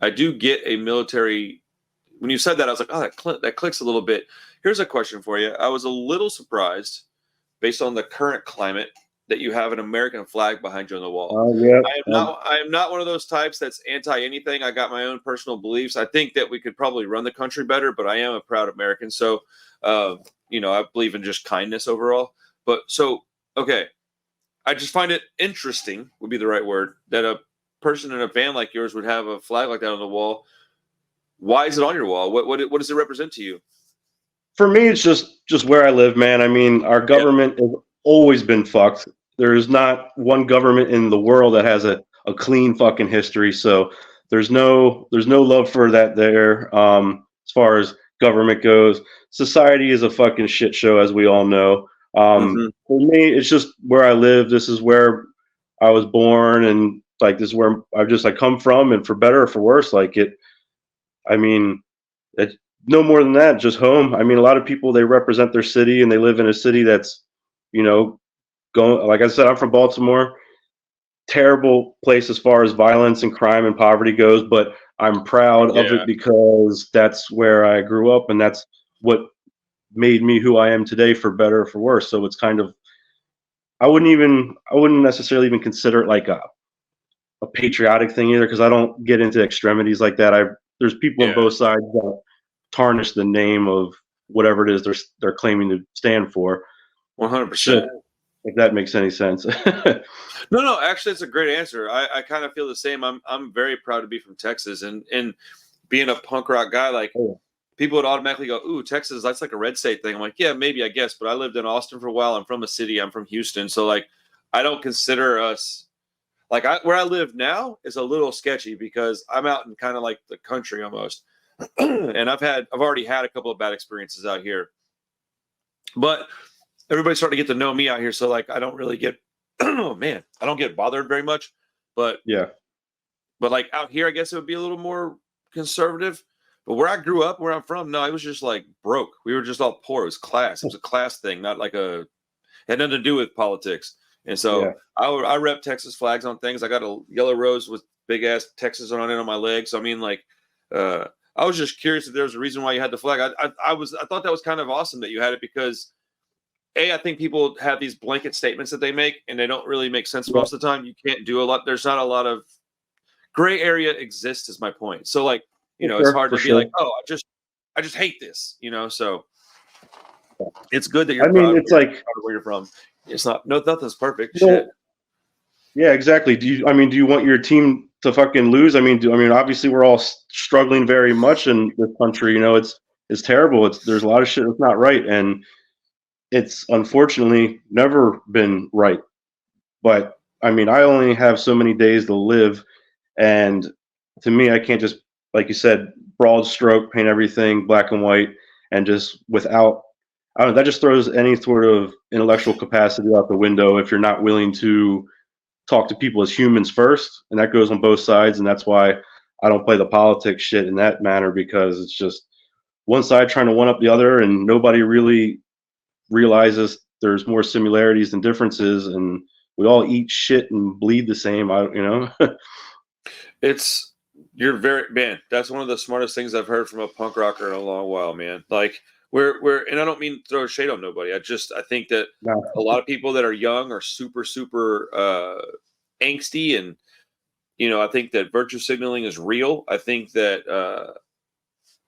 I do get a military. When you said that, I was like, oh, that clicks a little bit. Here's a question for you. I was a little surprised, based on the current climate, that you have an American flag behind you on the wall. I am not one of those types that's anti anything. I got my own personal beliefs. I think that we could probably run the country better, but I am a proud American. So, I believe in just kindness overall. But okay. I just find it interesting, would be the right word, that a person in a band like yours would have a flag like that on the wall. Why is it on your wall? What does it represent to you? For me, it's just where I live, man. I mean, our government has always been fucked. There's not one government in the world that has a clean fucking history. So there's no love for that there. As far as government goes, society is a fucking shit show, as we all know. For me, it's just where I live. This is where I was born, and like this is where I come from, and for better or for worse, like it. I mean, it's no more than that. Just home. I mean, a lot of people, they represent their city, and they live in a city that's, going. Like I said, I'm from Baltimore. Terrible place as far as violence and crime and poverty goes, but I'm proud of it because that's where I grew up, and that's what made me who I am today, for better or for worse. So it's kind of, I wouldn't necessarily even consider it like a patriotic thing either, because I don't get into extremities like that. There's people on both sides that tarnish the name of whatever it is they're claiming to stand for. 100%. If that makes any sense. No, actually, it's a great answer. I kind of feel the same. I'm very proud to be from Texas, and being a punk rock guy, like. People would automatically go, ooh, Texas, that's like a red state thing. I'm like, yeah, maybe, I guess. But I lived in Austin for a while. I'm from a city. I'm from Houston. So, like, I don't consider us, like, where I live now is a little sketchy because I'm out in kind of like the country almost. And I've already had a couple of bad experiences out here. But everybody's starting to get to know me out here. So, like, I don't really get, I don't get bothered very much. But, like, out here, I guess it would be a little more conservative. But where I grew up, where I'm from, no, it was just like broke. We were just all poor. It was class. It was a class thing, not like had nothing to do with politics. And so I rep Texas flags on things. I got a yellow rose with big ass Texas on it on my leg. So I mean, like, I was just curious if there was a reason why you had the flag. I thought that was kind of awesome that you had it because, I think people have these blanket statements that they make and they don't really make sense most of the time. You can't do a lot. There's not a lot of gray area exists, is my point. So like. It's hard to be like, oh, I just hate this, so it's good that you're proud, it's like of where you're from. It's nothing's perfect. Shit. Yeah, exactly. Do you want your team to fucking lose? Obviously we're all struggling very much in this country. It's terrible. There's a lot of shit that's not right, and it's unfortunately never been right. But I only have so many days to live, and to me, I can't just, like you said, broad stroke, paint everything black and white, and just without, that just throws any sort of intellectual capacity out the window if you're not willing to talk to people as humans first. And that goes on both sides. And that's why I don't play the politics shit in that manner, because it's just one side trying to one up the other, and nobody really realizes there's more similarities than differences, and we all eat shit and bleed the same. That's one of the smartest things I've heard from a punk rocker in a long while, man. Like and I don't mean to throw shade on nobody. I think that a lot of people that are young are super, super angsty, and I think that virtue signaling is real. I think that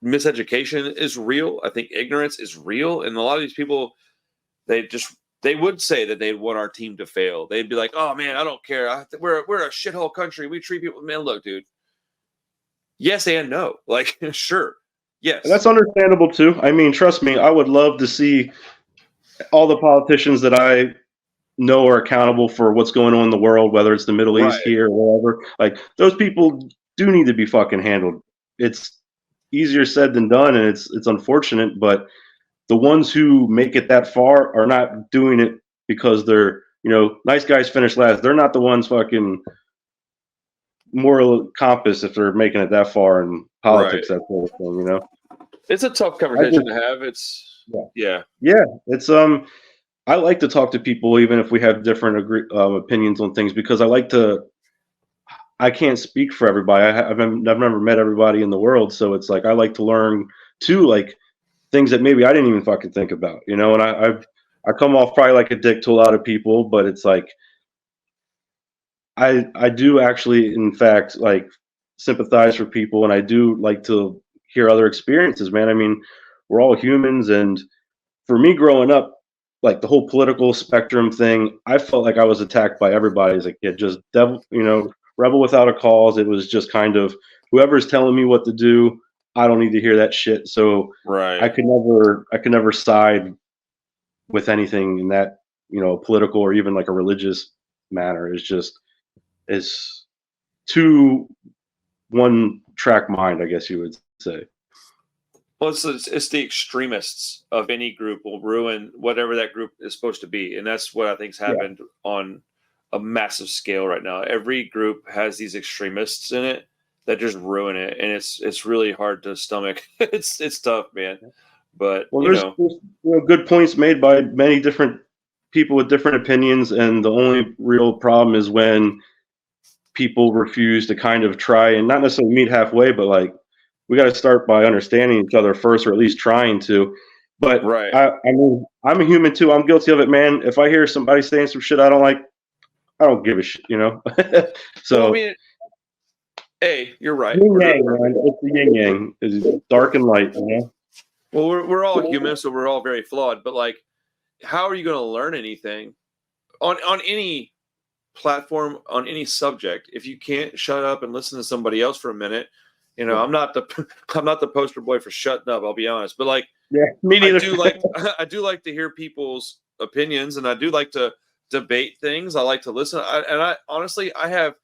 miseducation is real. I think ignorance is real, and a lot of these people, they would say that they'd want our team to fail. They'd be like, "Oh man, I don't care. We're a shithole country. We treat people." Man, look, dude. Yes and no. Like, sure. Yes. And that's understandable too. Trust me, I would love to see all the politicians that I know are accountable for what's going on in the world, whether it's the Middle East here or wherever. Like, those people do need to be fucking handled. It's easier said than done, and it's unfortunate, but the ones who make it that far are not doing it because they're nice guys finish last. They're not the ones fucking moral compass if they're making it that far in politics, that sort of thing. It's a tough conversation to have. It's yeah. It's I like to talk to people even if we have different opinions on things, because I can't speak for everybody. I've never met everybody in the world, so it's like I like to learn too, like things that maybe I didn't even fucking think about, and I come off probably like a dick to a lot of people, but it's like I do actually, in fact, like sympathize for people, and I do like to hear other experiences, man. I mean, we're all humans, and for me growing up, like the whole political spectrum thing, I felt like I was attacked by everybody as a kid. Just devil, rebel without a cause. It was just kind of whoever's telling me what to do, I don't need to hear that shit. So I could never side with anything in that, political or even like a religious manner. It's too one track mind, I guess you would say. Well, it's the extremists of any group will ruin whatever that group is supposed to be, and that's what I think's happened on a massive scale right now. Every group has these extremists in it that just ruin it, and it's really hard to stomach. It's tough, man. But there's good points made by many different people with different opinions, and the only real problem is when people refuse to kind of try and not necessarily meet halfway, but like we got to start by understanding each other first, or at least trying to. But I mean, I'm a human too. I'm guilty of it, man. If I hear somebody saying some shit I don't like, I don't give a shit, So well, I mean, hey, you're right. Yin yang, man. It's the yin yang. It's dark and light, Well, we're all human, so we're all very flawed. But like, how are you going to learn anything on any platform, on any subject, if you can't shut up and listen to somebody else for a minute? I'm not the poster boy for shutting up. I'll be honest, but like, me neither. I do like to hear people's opinions, and I do like to debate things. I like to listen, I honestly, I have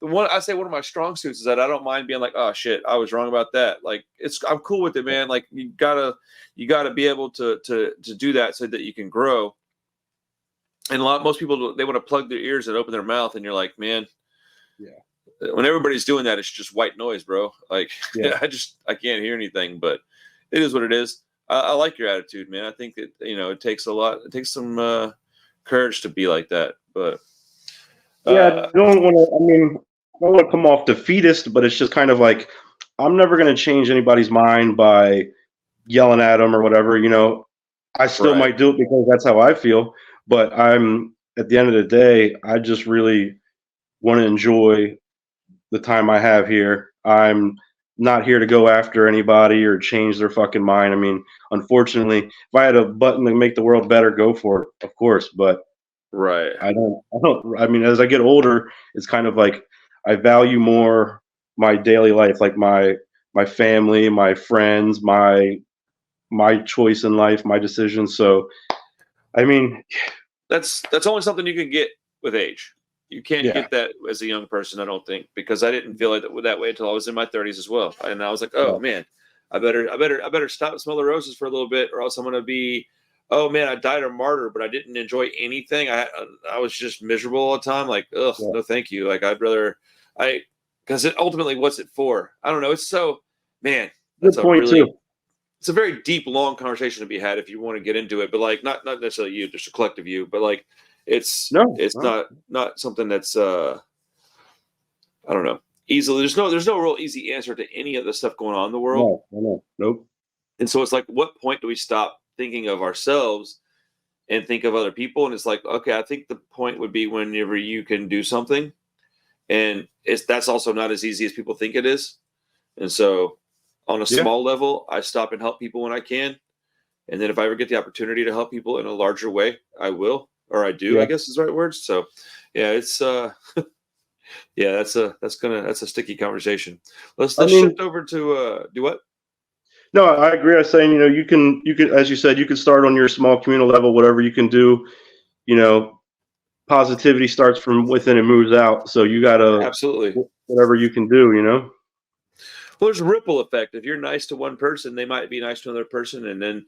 one of my strong suits is that I don't mind being like, oh shit, I was wrong about that. Like, I'm cool with it, man. Like, you gotta be able to do that so that you can grow. And most people, they want to plug their ears and open their mouth, and you're like, man, when everybody's doing that, it's just white noise, bro. Like, I can't hear anything, but it is what it is. I like your attitude, man. I think that, it takes a lot. It takes some courage to be like that, but I don't want to come off defeatist, but it's just kind of like, I'm never going to change anybody's mind by yelling at them or whatever, I still might do it because that's how I feel, but at the end of the day, I just really want to enjoy the time I have here. I'm not here to go after anybody or change their fucking mind. I mean, unfortunately, if I had a button to make the world better, go for it, of course. But I don't. I mean, as I get older, it's kind of like I value more my daily life, like my family, my friends, my choice in life, my decisions. So, I mean, that's only something you can get with age. You can't get that as a young person, I don't think, because I didn't feel that way until I was in my 30s as well. And I was like, oh man, I better stop, smell the roses for a little bit, or else I'm gonna be, oh man, I died a martyr, but I didn't enjoy anything. I was just miserable all the time. Like, no, thank you. Like, I'd rather because ultimately, what's it for? I don't know. It's so, man, that's it's a very deep, long conversation to be had if you want to get into it, but like, not necessarily you, just a collective you, but like, it's not something that's I don't know, easily. There's no real easy answer to any of the stuff going on in the world. Nope. And so it's like, what point do we stop thinking of ourselves and think of other people? And it's like, okay, I think the point would be whenever you can do something, and that's also not as easy as people think it is. And so on a small level, I stop and help people when I can. And then if I ever get the opportunity to help people in a larger way, I will. Or I do, I guess is the right word. So, it's that's a sticky conversation. Let's shift over to do what? No, I agree. I was saying, you can, as you said, you can start on your small communal level, whatever you can do. Positivity starts from within and moves out. So you gotta absolutely whatever you can do. Well, there's a ripple effect. If you're nice to one person, they might be nice to another person, and then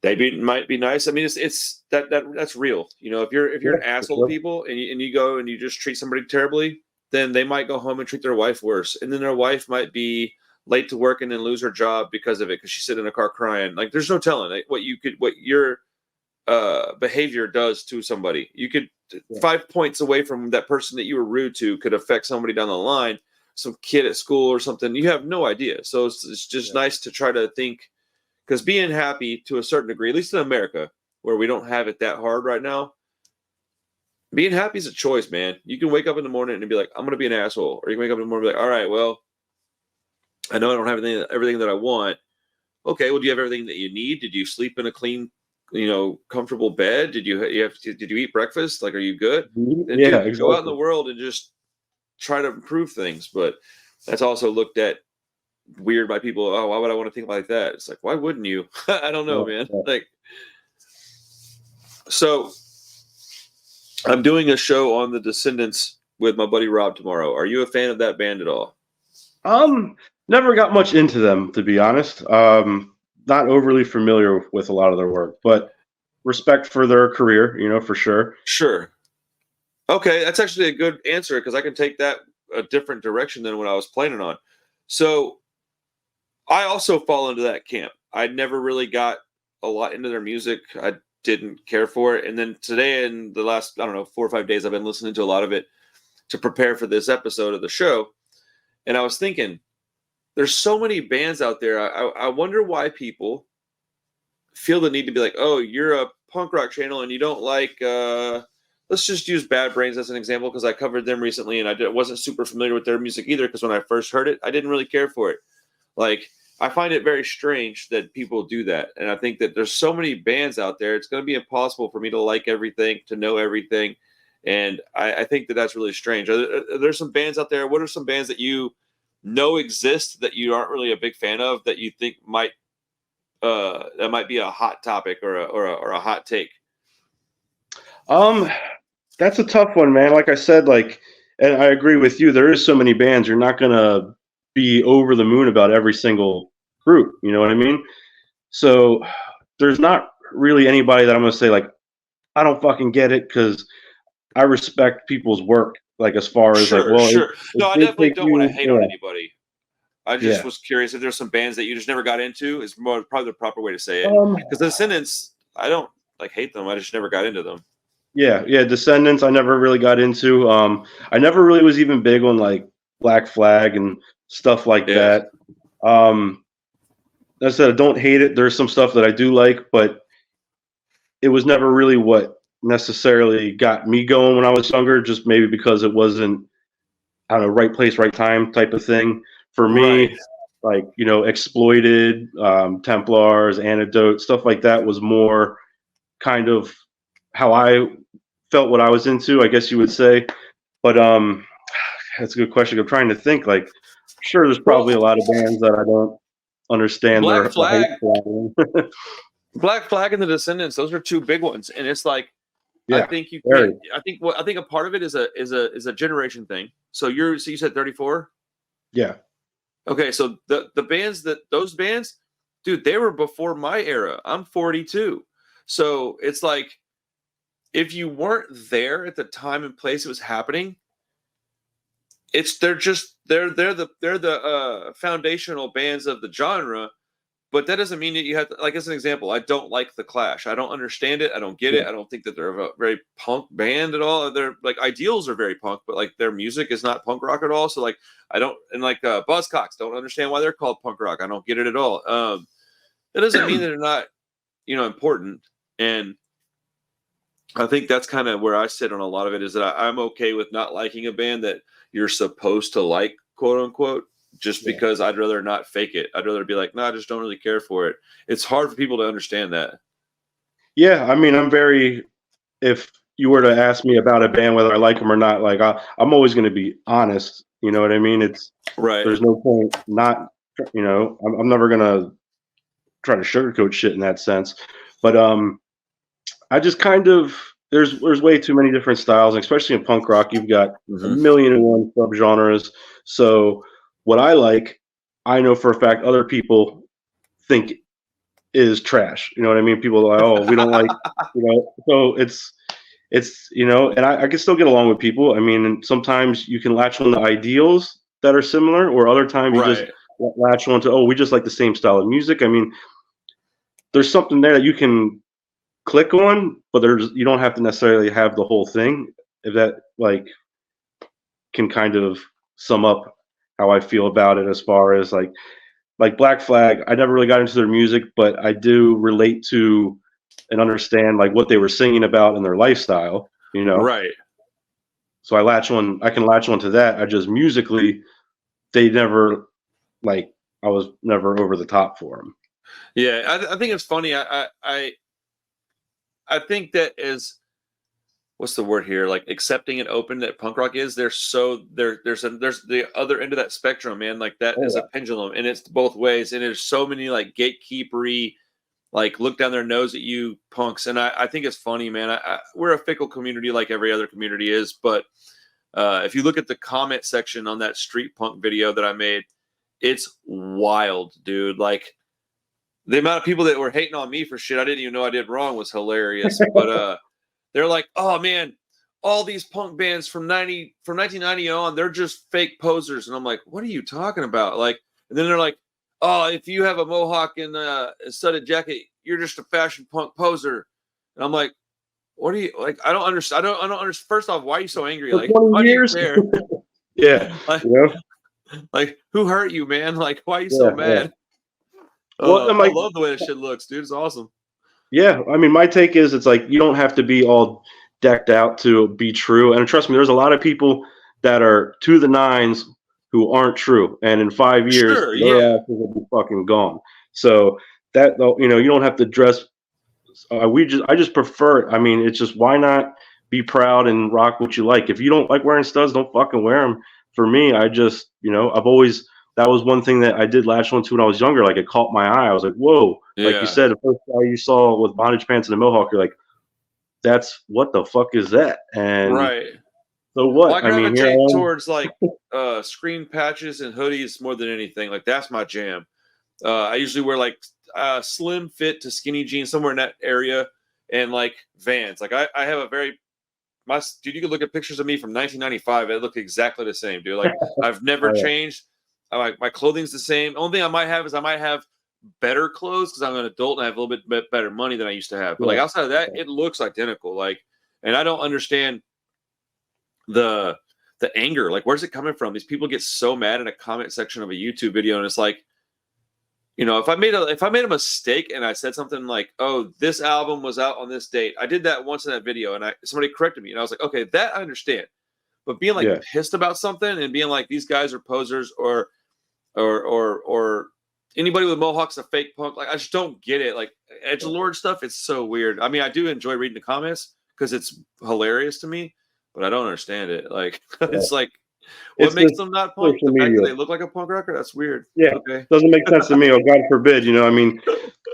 might be nice. I mean, it's that's real. You know, if you're an asshole to people and you go and you just treat somebody terribly, then they might go home and treat their wife worse, and then their wife might be late to work and then lose her job because of it because she's sitting in a car crying. Like, there's no telling what your behavior does to somebody. You could 5 points away from that person that you were rude to could affect somebody down the line, some kid at school or something. You have no idea. So it's just nice to try to think. Because being happy to a certain degree, at least in America, where we don't have it that hard right now, being happy is a choice, man. You can wake up in the morning and be like, I'm going to be an asshole. Or you can wake up in the morning and be like, all right, well, I know I don't have everything that I want. Okay, well, do you have everything that you need? Did you sleep in a clean, comfortable bed? Did you eat breakfast? Like, are you good? And Exactly. Go out in the world and just try to improve things. But that's also looked at weird by people. Oh, why would I want to think like that? It's like, why wouldn't you? I don't know, man. Like, so I'm doing a show on the Descendants with my buddy Rob tomorrow. Are you a fan of that band at all? Never got much into them, to be honest. Not overly familiar with a lot of their work, but respect for their career, for sure. Sure. Okay, that's actually a good answer because I can take that a different direction than what I was planning on. So I also fall into that camp. I never really got a lot into their music. I didn't care for it. And then today, in the last, 4 or 5 days, I've been listening to a lot of it to prepare for this episode of the show. And I was thinking, there's so many bands out there. I wonder why people feel the need to be like, oh, you're a punk rock channel and you don't like, let's just use Bad Brains as an example because I covered them recently and I wasn't super familiar with their music either because when I first heard it, I didn't really care for it. Like, I find it very strange that people do that. And I think that there's so many bands out there. It's going to be impossible for me to like everything, to know everything. And I think that that's really strange. Are there some bands out there? What are some bands that you know exist that you aren't really a big fan of that you think might be a hot topic or a hot take? That's a tough one, man. Like I said, and I agree with you. There is so many bands. You're not going to be over the moon about every single group. You know what I mean? So there's not really anybody that I'm going to say, like, I don't fucking get it because I respect people's work. Like, as far as sure. No, I definitely don't want to hate on anybody. I just was curious if there's some bands that you just never got into is probably the proper way to say it. Because the Descendants, I don't hate them. I just never got into them. Yeah. Descendants, I never really got into. I never really was even big on like Black Flag and stuff like that. As I said, I don't hate it. There's some stuff that I do like, but it was never really what necessarily got me going when I was younger, just maybe because it wasn't, I don't know, right place, right time type of thing. For me, like, Exploited, Templars, Antidote, stuff like that was more kind of how I felt what I was into, I guess you would say. But that's a good question. I'm trying to think. Like, sure, there's probably a lot of bands that I don't understand. Black Flag and the Descendants, those are two big ones. And it's like, I think I think a part of it is a generation thing. So you said 34? Yeah. Okay, so the bands those bands, dude, they were before my era. I'm 42. So it's like, if you weren't there at the time and place it was happening, they're the foundational bands of the genre. But that doesn't mean that you have to, like, as an example, I don't like The Clash. I don't understand it. I don't get it. I don't think that they're a very punk band at all. They're like, Ideals are very punk, but like their music is not punk rock at all. So like, I don't, and like Buzzcocks, don't understand why they're called punk rock. I don't get it at all. That doesn't mean that they're not, important. And I think that's kind of where I sit on a lot of it, is that I'm okay with not liking a band that you're supposed to like, quote unquote. Just because I'd rather not fake it. I'd rather be like, no, I just don't really care for it. It's hard for people to understand that. Yeah, I mean, if you were to ask me about a band, whether I like them or not, like I'm always going to be honest. You know what I mean? It's right. There's no point not, I'm never going to try to sugarcoat shit in that sense. But I just kind of, there's way too many different styles, especially in punk rock. You've got a million and one subgenres. So what I like, I know for a fact other people think is trash. You know what I mean? People are like, oh, we don't like, so it's, and I can still get along with people. I mean, and sometimes you can latch on to ideals that are similar, or other times you just Right. latch on to, oh, we just like the same style of music. I mean, there's something there that you can click on, but you don't have to necessarily have the whole thing. If that like can kind of sum up how I feel about it, as far as like Black Flag, I never really got into their music, but I do relate to and understand like what they were singing about in their lifestyle, Right. So I can latch on to that. I just musically, they never like, I was never over the top for them. Yeah, I think it's funny. I think that is, what's the word here? Like accepting and open that punk rock is. There's the other end of that spectrum, man. Like that is a pendulum, and it's both ways. And there's so many like gatekeepery, like look down their nose at you punks. And I think it's funny, man. We're a fickle community, like every other community is. But if you look at the comment section on that street punk video that I made, it's wild, dude. Like the amount of people that were hating on me for shit I didn't even know I did wrong was hilarious. But they're like, oh man, all these punk bands from 1990 on, they're just fake posers. And I'm like, what are you talking about? Like, and then they're like, oh, if you have a mohawk and a studded jacket, you're just a fashion punk poser. And I'm like, what are you like? I don't understand. I don't understand. First off, why are you so angry? Like, why do you care? Yeah. Like, who hurt you, man? Like, why are you so mad? Well, I love the way this shit looks, dude. It's awesome. Yeah, I mean, my take is it's like you don't have to be all decked out to be true. And trust me, there's a lot of people that are to the nines who aren't true. And in 5 years, their asses will be fucking gone. So that, you don't have to dress. I just prefer it. I mean, it's just, why not be proud and rock what you like? If you don't like wearing studs, don't fucking wear them. For me, I just, I've always, that was one thing that I did latch on to when I was younger. Like, it caught my eye. I was like, whoa. Yeah. Like you said, the first guy you saw with bondage pants and a mohawk, you're like, that's, what the fuck is that? And so what? Well, I gravitate towards like screen patches and hoodies more than anything. Like, that's my jam. I usually wear like slim fit to skinny jeans, somewhere in that area, and like Vans. Like I have a very dude, you can look at pictures of me from 1995. It looked exactly the same, dude. Like, I've never changed. My clothing's the same. Only thing I might have better clothes because I'm an adult and I have a little bit better money than I used to have. But like outside of that, it looks identical. Like, and I don't understand the anger. Like, where's it coming from? These people get so mad in a comment section of a YouTube video, and it's like, if I made a mistake and I said something like, "Oh, this album was out on this date," I did that once in that video, and somebody corrected me, and I was like, "Okay, that I understand." But being like pissed about something and being like, these guys are posers, or anybody with mohawks a fake punk, like, I just don't get it. Like, edgelord stuff, it's so weird. I mean, I do enjoy reading the comments because it's hilarious to me, but I don't understand it. Like, it's like, what makes them not punk? The fact that they look like a punk rocker? That's weird. Yeah, okay. Doesn't make sense to me. Oh, God forbid. I mean,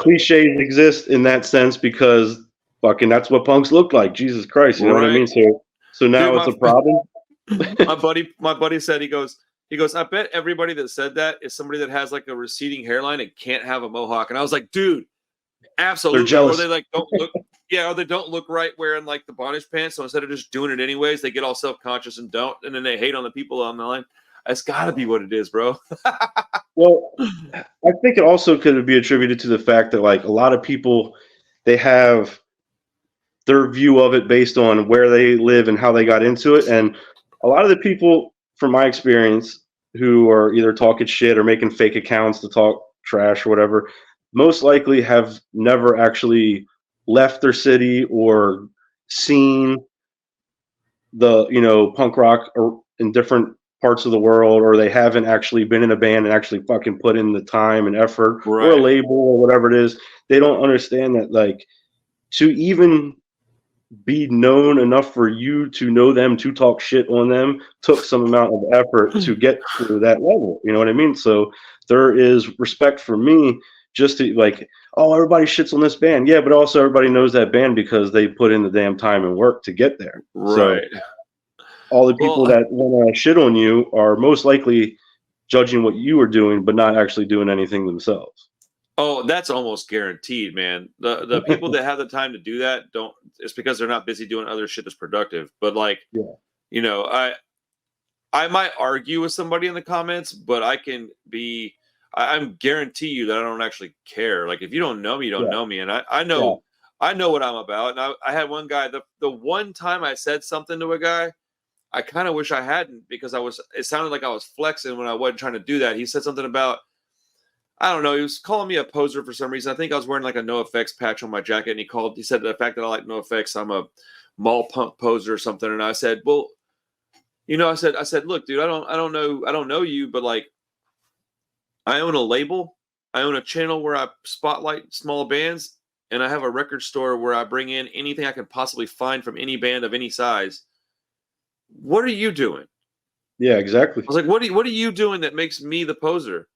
cliches exist in that sense because fucking that's what punks look like. Jesus Christ, you know what I mean? So now it's a problem. my buddy said, he goes, I bet everybody that said that is somebody that has like a receding hairline and can't have a mohawk. And I was like, dude, absolutely. They're jealous. Or they like don't look, or they don't look right wearing like the bondage pants. So instead of just doing it anyways, they get all self-conscious and don't, and then they hate on the people on the line. It's got to be what it is, bro. Well, I think it also could be attributed to the fact that like a lot of people, they have their view of it based on where they live and how they got into it. And a lot of the people, from my experience, who are either talking shit or making fake accounts to talk trash or whatever, most likely have never actually left their city or seen the punk rock in different parts of the world, or they haven't actually been in a band and actually fucking put in the time and effort, or a label or whatever it is. They don't understand that, like, to even be known enough for you to know them, to talk shit on them, took some amount of effort to get to that level. You know what I mean? So there is respect for me just to, like, oh, everybody shits on this band. Yeah, but also everybody knows that band because they put in the damn time and work to get there. Right. So all the people that want to shit on you are most likely judging what you are doing, but not actually doing anything themselves. Oh, that's almost guaranteed, man. The people that have the time to do that don't. It's because they're not busy doing other shit that's productive. But like, Yeah. you know, I might argue with somebody in the comments, but I can be. I'm guarantee you that I don't actually care. Like if you don't know me, you don't Yeah. know me, and Yeah. I know what I'm about. And I had one guy. The one time I said something to a guy, I kind of wish I hadn't because it sounded like I was flexing when I wasn't trying to do that. He said something about, I don't know, he was calling me a poser for some reason. I think I was wearing like a NoFX patch on my jacket, and he said the fact that I like NoFX, I'm a mall punk poser or something. And I said, well, I said, look, dude, I don't know you, but like, I own a label, I own a channel where I spotlight small bands, and I have a record store where I bring in anything I can possibly find from any band of any size. What are you doing? Yeah, exactly. I was like, what are you doing that makes me the poser?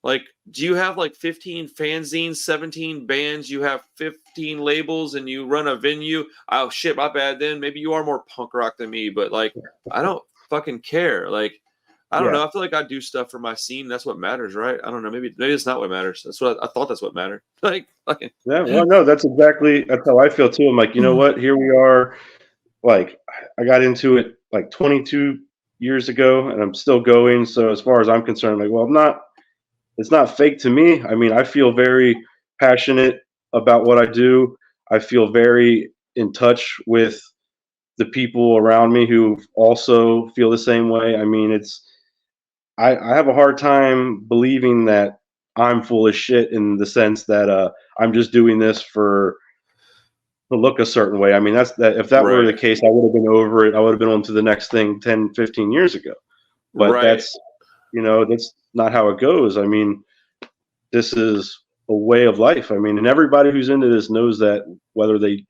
Like, do you have like 15 fanzines, 17 bands, you have 15 labels, and you run a venue? Oh shit, my bad then. Maybe you are more punk rock than me, but like, I don't fucking care. Like, I don't Yeah. know. I feel like I do stuff for my scene. That's what matters, right? I don't know. Maybe it's not what matters. That's what I thought. That's what mattered. Like, fucking. Yeah. Well, no, that's how I feel too. I'm like, you know what? Here we are. Like, I got into it like 22 years ago, and I'm still going. So as far as I'm concerned, like, well, it's not fake to me. I mean, I feel very passionate about what I do. I feel very in touch with the people around me who also feel the same way. I mean, I have a hard time believing that I'm full of shit in the sense that I'm just doing this to look a certain way. I mean, if that were the Right. case, I would have been over it. I would have been on to the next thing 10, 15 years ago. But Right. that's not how it goes. I mean, this is a way of life. I mean, and everybody who's into this knows that whether they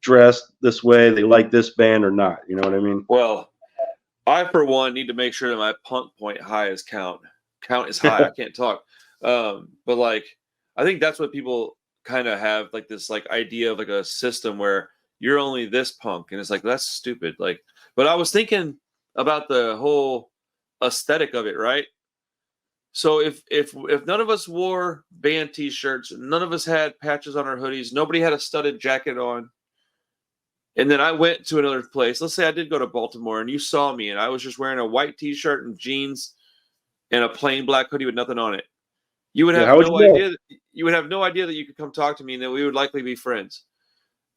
dress this way, they like this band or not. You know what I mean? Well, I, for one, need to make sure that my punk point high is count. Count is high. I can't talk. But like, I think that's what people kind of have like this like idea of like a system where you're only this punk, and it's like that's stupid. Like, but I was thinking about the whole aesthetic of it, right? So if none of us wore band T-shirts, none of us had patches on our hoodies, nobody had a studded jacket on, and then I went to another place. Let's say I did go to Baltimore and you saw me and I was just wearing a white t-shirt and jeans and a plain black hoodie with nothing on it. You would Yeah. have How would you no know? idea you would have no idea that you could come talk to me and that we would likely be friends.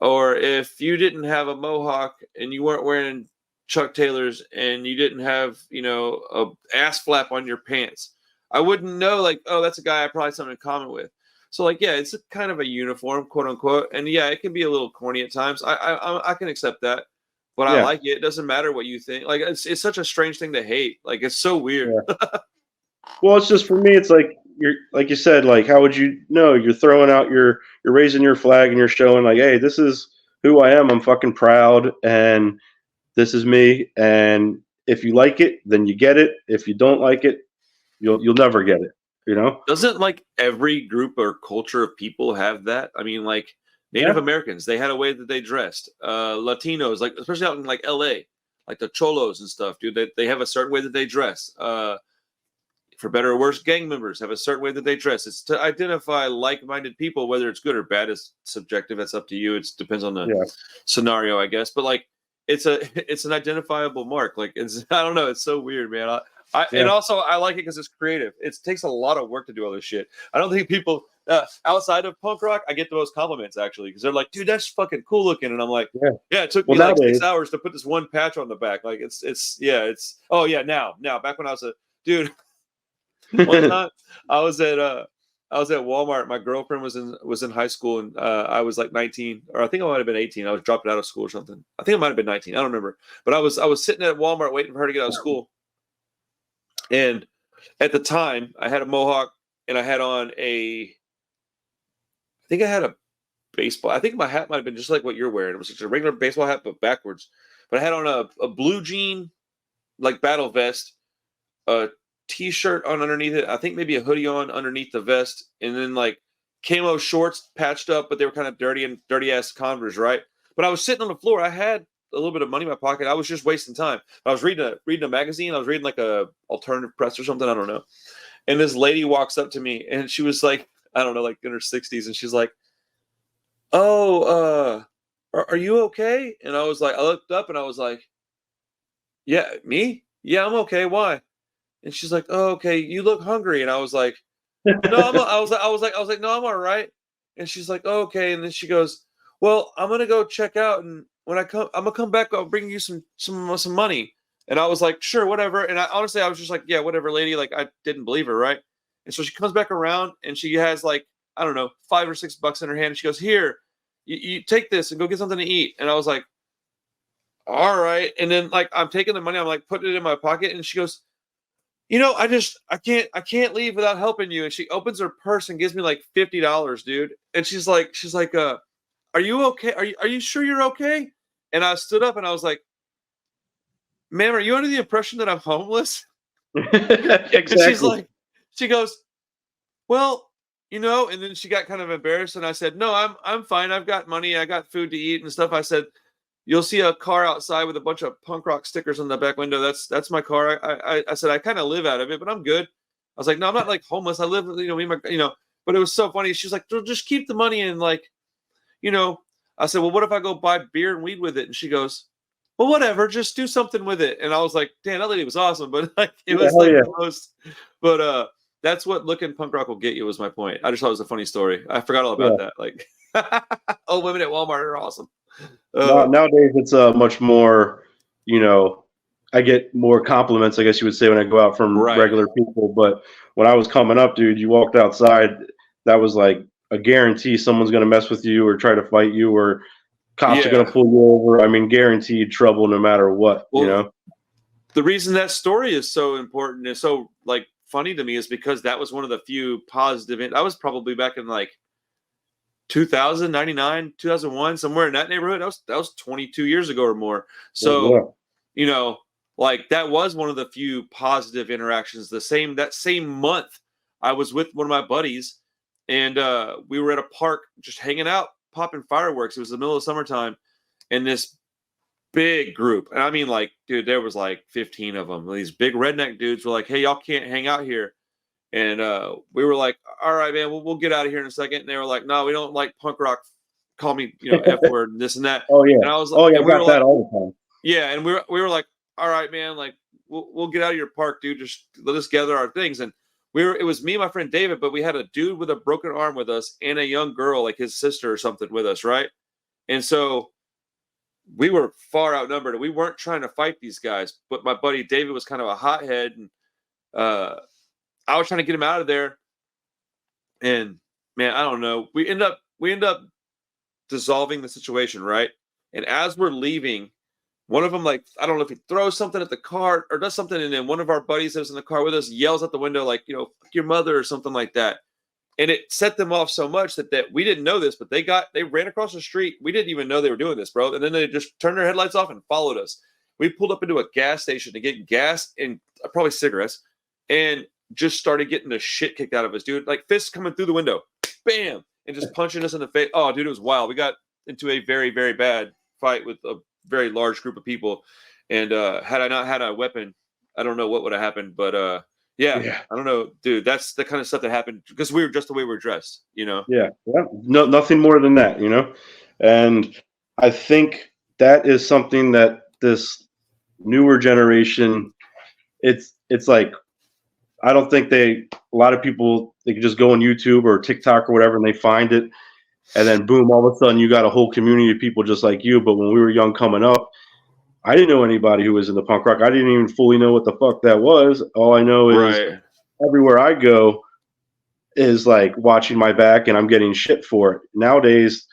Or if you didn't have a mohawk and you weren't wearing Chuck Taylors and you didn't have, a ass flap on your pants, I wouldn't know like, oh, that's a guy I probably have something in common with. So like, yeah, it's a kind of a uniform, quote unquote, and yeah, it can be a little corny at times. I can accept that, but I Yeah. like it. It doesn't matter what you think. Like it's such a strange thing to hate. Like it's so weird. Yeah. Well, it's just for me. It's like you're like you said. Like, how would you know? You're throwing out you're raising your flag and you're showing like, hey, this is who I am. I'm fucking proud, and this is me. And if you like it, then you get it. If you don't like it, you'll never get it. You know? Doesn't like every group or culture of people have that? I mean, like Native Yeah. Americans, they had a way that they dressed. Latinos, like especially out in like LA, like the cholos and stuff, dude. They have a certain way that they dress. For better or worse, gang members have a certain way that they dress. It's to identify like-minded people, whether it's good or bad is subjective. That's up to you. It depends on the Yeah. scenario, I guess. But like, it's an identifiable mark. Like, I don't know. It's so weird, man. And Yeah. also I like it because it's creative. It takes a lot of work to do all this shit. I don't think people outside of punk rock, I get the most compliments actually because they're like, dude, that's fucking cool looking, and I'm like, Yeah. yeah, it took Well, me like nowadays, 6 hours to put this one patch on the back. Like it's oh yeah, now back when I was a dude. One time I was at Walmart. My girlfriend was in high school, and I was like 19, or I think I might have been 18. I was dropping out of school or something. I think I might have been 19. I don't remember. But I was sitting at Walmart waiting for her to get out of school. And at the time, I had a mohawk, and I had on I think I had a baseball. I think my hat might have been just like what you're wearing. It was just a regular baseball hat, but backwards. But I had on a blue jean, like battle vest, a t-shirt on underneath it. I think maybe a hoodie on underneath the vest, and then like camo shorts patched up, but they were kind of dirty ass Converse, right? But I was sitting on the floor. I had a little bit of money in my pocket. I was just wasting time. I was reading a magazine. I was reading like a alternative press or something. I don't know. And this lady walks up to me, and she was like, I don't know, like in her 60s, and she's like, "Oh, are you okay?" And I was like, I looked up and I was like, "Yeah, me? Yeah, I'm okay. Why?" And she's like, "Oh, okay. You look hungry." And I was like, "No, I was like, no, I'm all right." And she's like, "Oh, okay." And then she goes, "Well, I'm gonna go check out, and when I'm gonna come back. I'll bring you some money." And I was like, "Sure, whatever." And I was just like, "Yeah, whatever, lady." Like I didn't believe her, right? And so she comes back around and she has like, I don't know, $5 or $6 in her hand. And she goes, "Here, you take this and go get something to eat." And I was like, "All right." And then like I'm taking the money, I'm like putting it in my pocket, and she goes, I can't leave without helping you." And she opens her purse and gives me like $50, dude. And she's like, "Are you okay? Are you sure you're okay?" And I stood up and I was like, "Ma'am, are you under the impression that I'm homeless?" And Exactly. she goes, "Well, and then she got kind of embarrassed, and I said, "No, I'm fine. I've got money. I got food to eat and stuff." I said, "You'll see a car outside with a bunch of punk rock stickers on the back window. That's my car." I said, "I kind of live out of it, but I'm good." I was like, "No, I'm not like homeless. I live, me and my. But it was so funny. She's like, "Well, just keep the money and like, you know." I said, "Well, what if I go buy beer and weed with it?" And she goes, "Well, whatever, just do something with it." And I was like, "Damn, that lady was awesome." But like, it Yeah, was hell like yeah. the most. But that's what looking punk rock will get you. Was my point. I just thought it was a funny story. I forgot all about Yeah. that. Like, old women at Walmart are awesome. Now, nowadays, it's much more, you know, I get more compliments, I guess you would say, when I go out from Right. regular people. But when I was coming up, dude, you walked outside, that was like a guarantee someone's going to mess with you or try to fight you or cops are going to Yeah. pull you over. I mean, guaranteed trouble no matter what, you Well, know? the reason that story is so important and so like funny to me is because that was one of the few positive. I was probably back in like 2000, 2001, somewhere in that neighborhood. That was 22 years ago or more. So, Yeah. you know, like that was one of the few positive interactions. That same month, I was with one of my buddies, and we were at a park just hanging out, popping fireworks. It was the middle of summertime, and this big group, and I mean, like, dude, there was like 15 of them. These big redneck dudes were like, "Hey, y'all can't hang out here." And we were like, "All right, man, we'll get out of here in a second." And they were like, "No, we don't like punk rock. Call me, F word and this and that." Oh, yeah. And I was like, Oh, yeah, and I we were got that like, all the time. "Yeah." And we were like, "All right, man, like we'll get out of your park, dude. Just let us gather our things." And it was me and my friend David, but we had a dude with a broken arm with us and a young girl, like his sister or something, with us, right? And so we were far outnumbered, and we weren't trying to fight these guys. But my buddy David was kind of a hothead, and uh, I was trying to get him out of there. And man, I don't know. We end up dissolving the situation, right? And as we're leaving, one of them, like, I don't know if he throws something at the car or does something, and then one of our buddies that was in the car with us yells out the window, like, "Fuck your mother," or something like that. And it set them off so much that we didn't know this, but they ran across the street. We didn't even know they were doing this, bro. And then they just turned their headlights off and followed us. We pulled up into a gas station to get gas and probably cigarettes, and just started getting the shit kicked out of us, dude. Like fists coming through the window, bam, and just punching us in the face. Oh, dude, it was wild. We got into a very, very bad fight with a very large group of people, and had I not had a weapon, I don't know what would have happened. But yeah, Yeah. I don't know, dude. That's the kind of stuff that happened because we were just the way we were dressed, Yeah. Yeah. No, nothing more than that, you know? And I think that is something that this newer generation, it's like I don't think a lot of people, they can just go on YouTube or TikTok or whatever and they find it. And then boom, all of a sudden you got a whole community of people just like you. But when we were young coming up, I didn't know anybody who was into punk rock. I didn't even fully know what the fuck that was. All I know is Right, everywhere I go is like watching my back and I'm getting shit for it. Nowadays,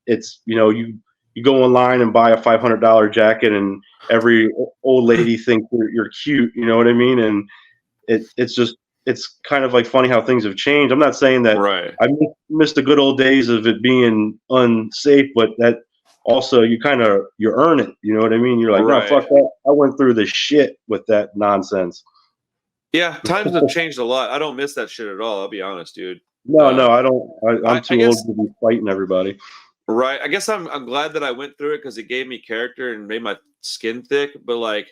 it's, you go online and buy a $500 jacket and every old lady thinks you're cute. You know what I mean? And it's kind of like funny how things have changed. I'm not saying that right, I missed the good old days of it being unsafe, but that also you earn it. You know what I mean? You're like, no, right. fuck that. I went through the shit with that nonsense. Yeah, times have changed a lot. I don't miss that shit at all. I'll be honest, dude. No, Uh, no, I don't. I'm I too old guess to be fighting everybody. right. I guess I'm glad that I went through it because it gave me character and made my skin thick. But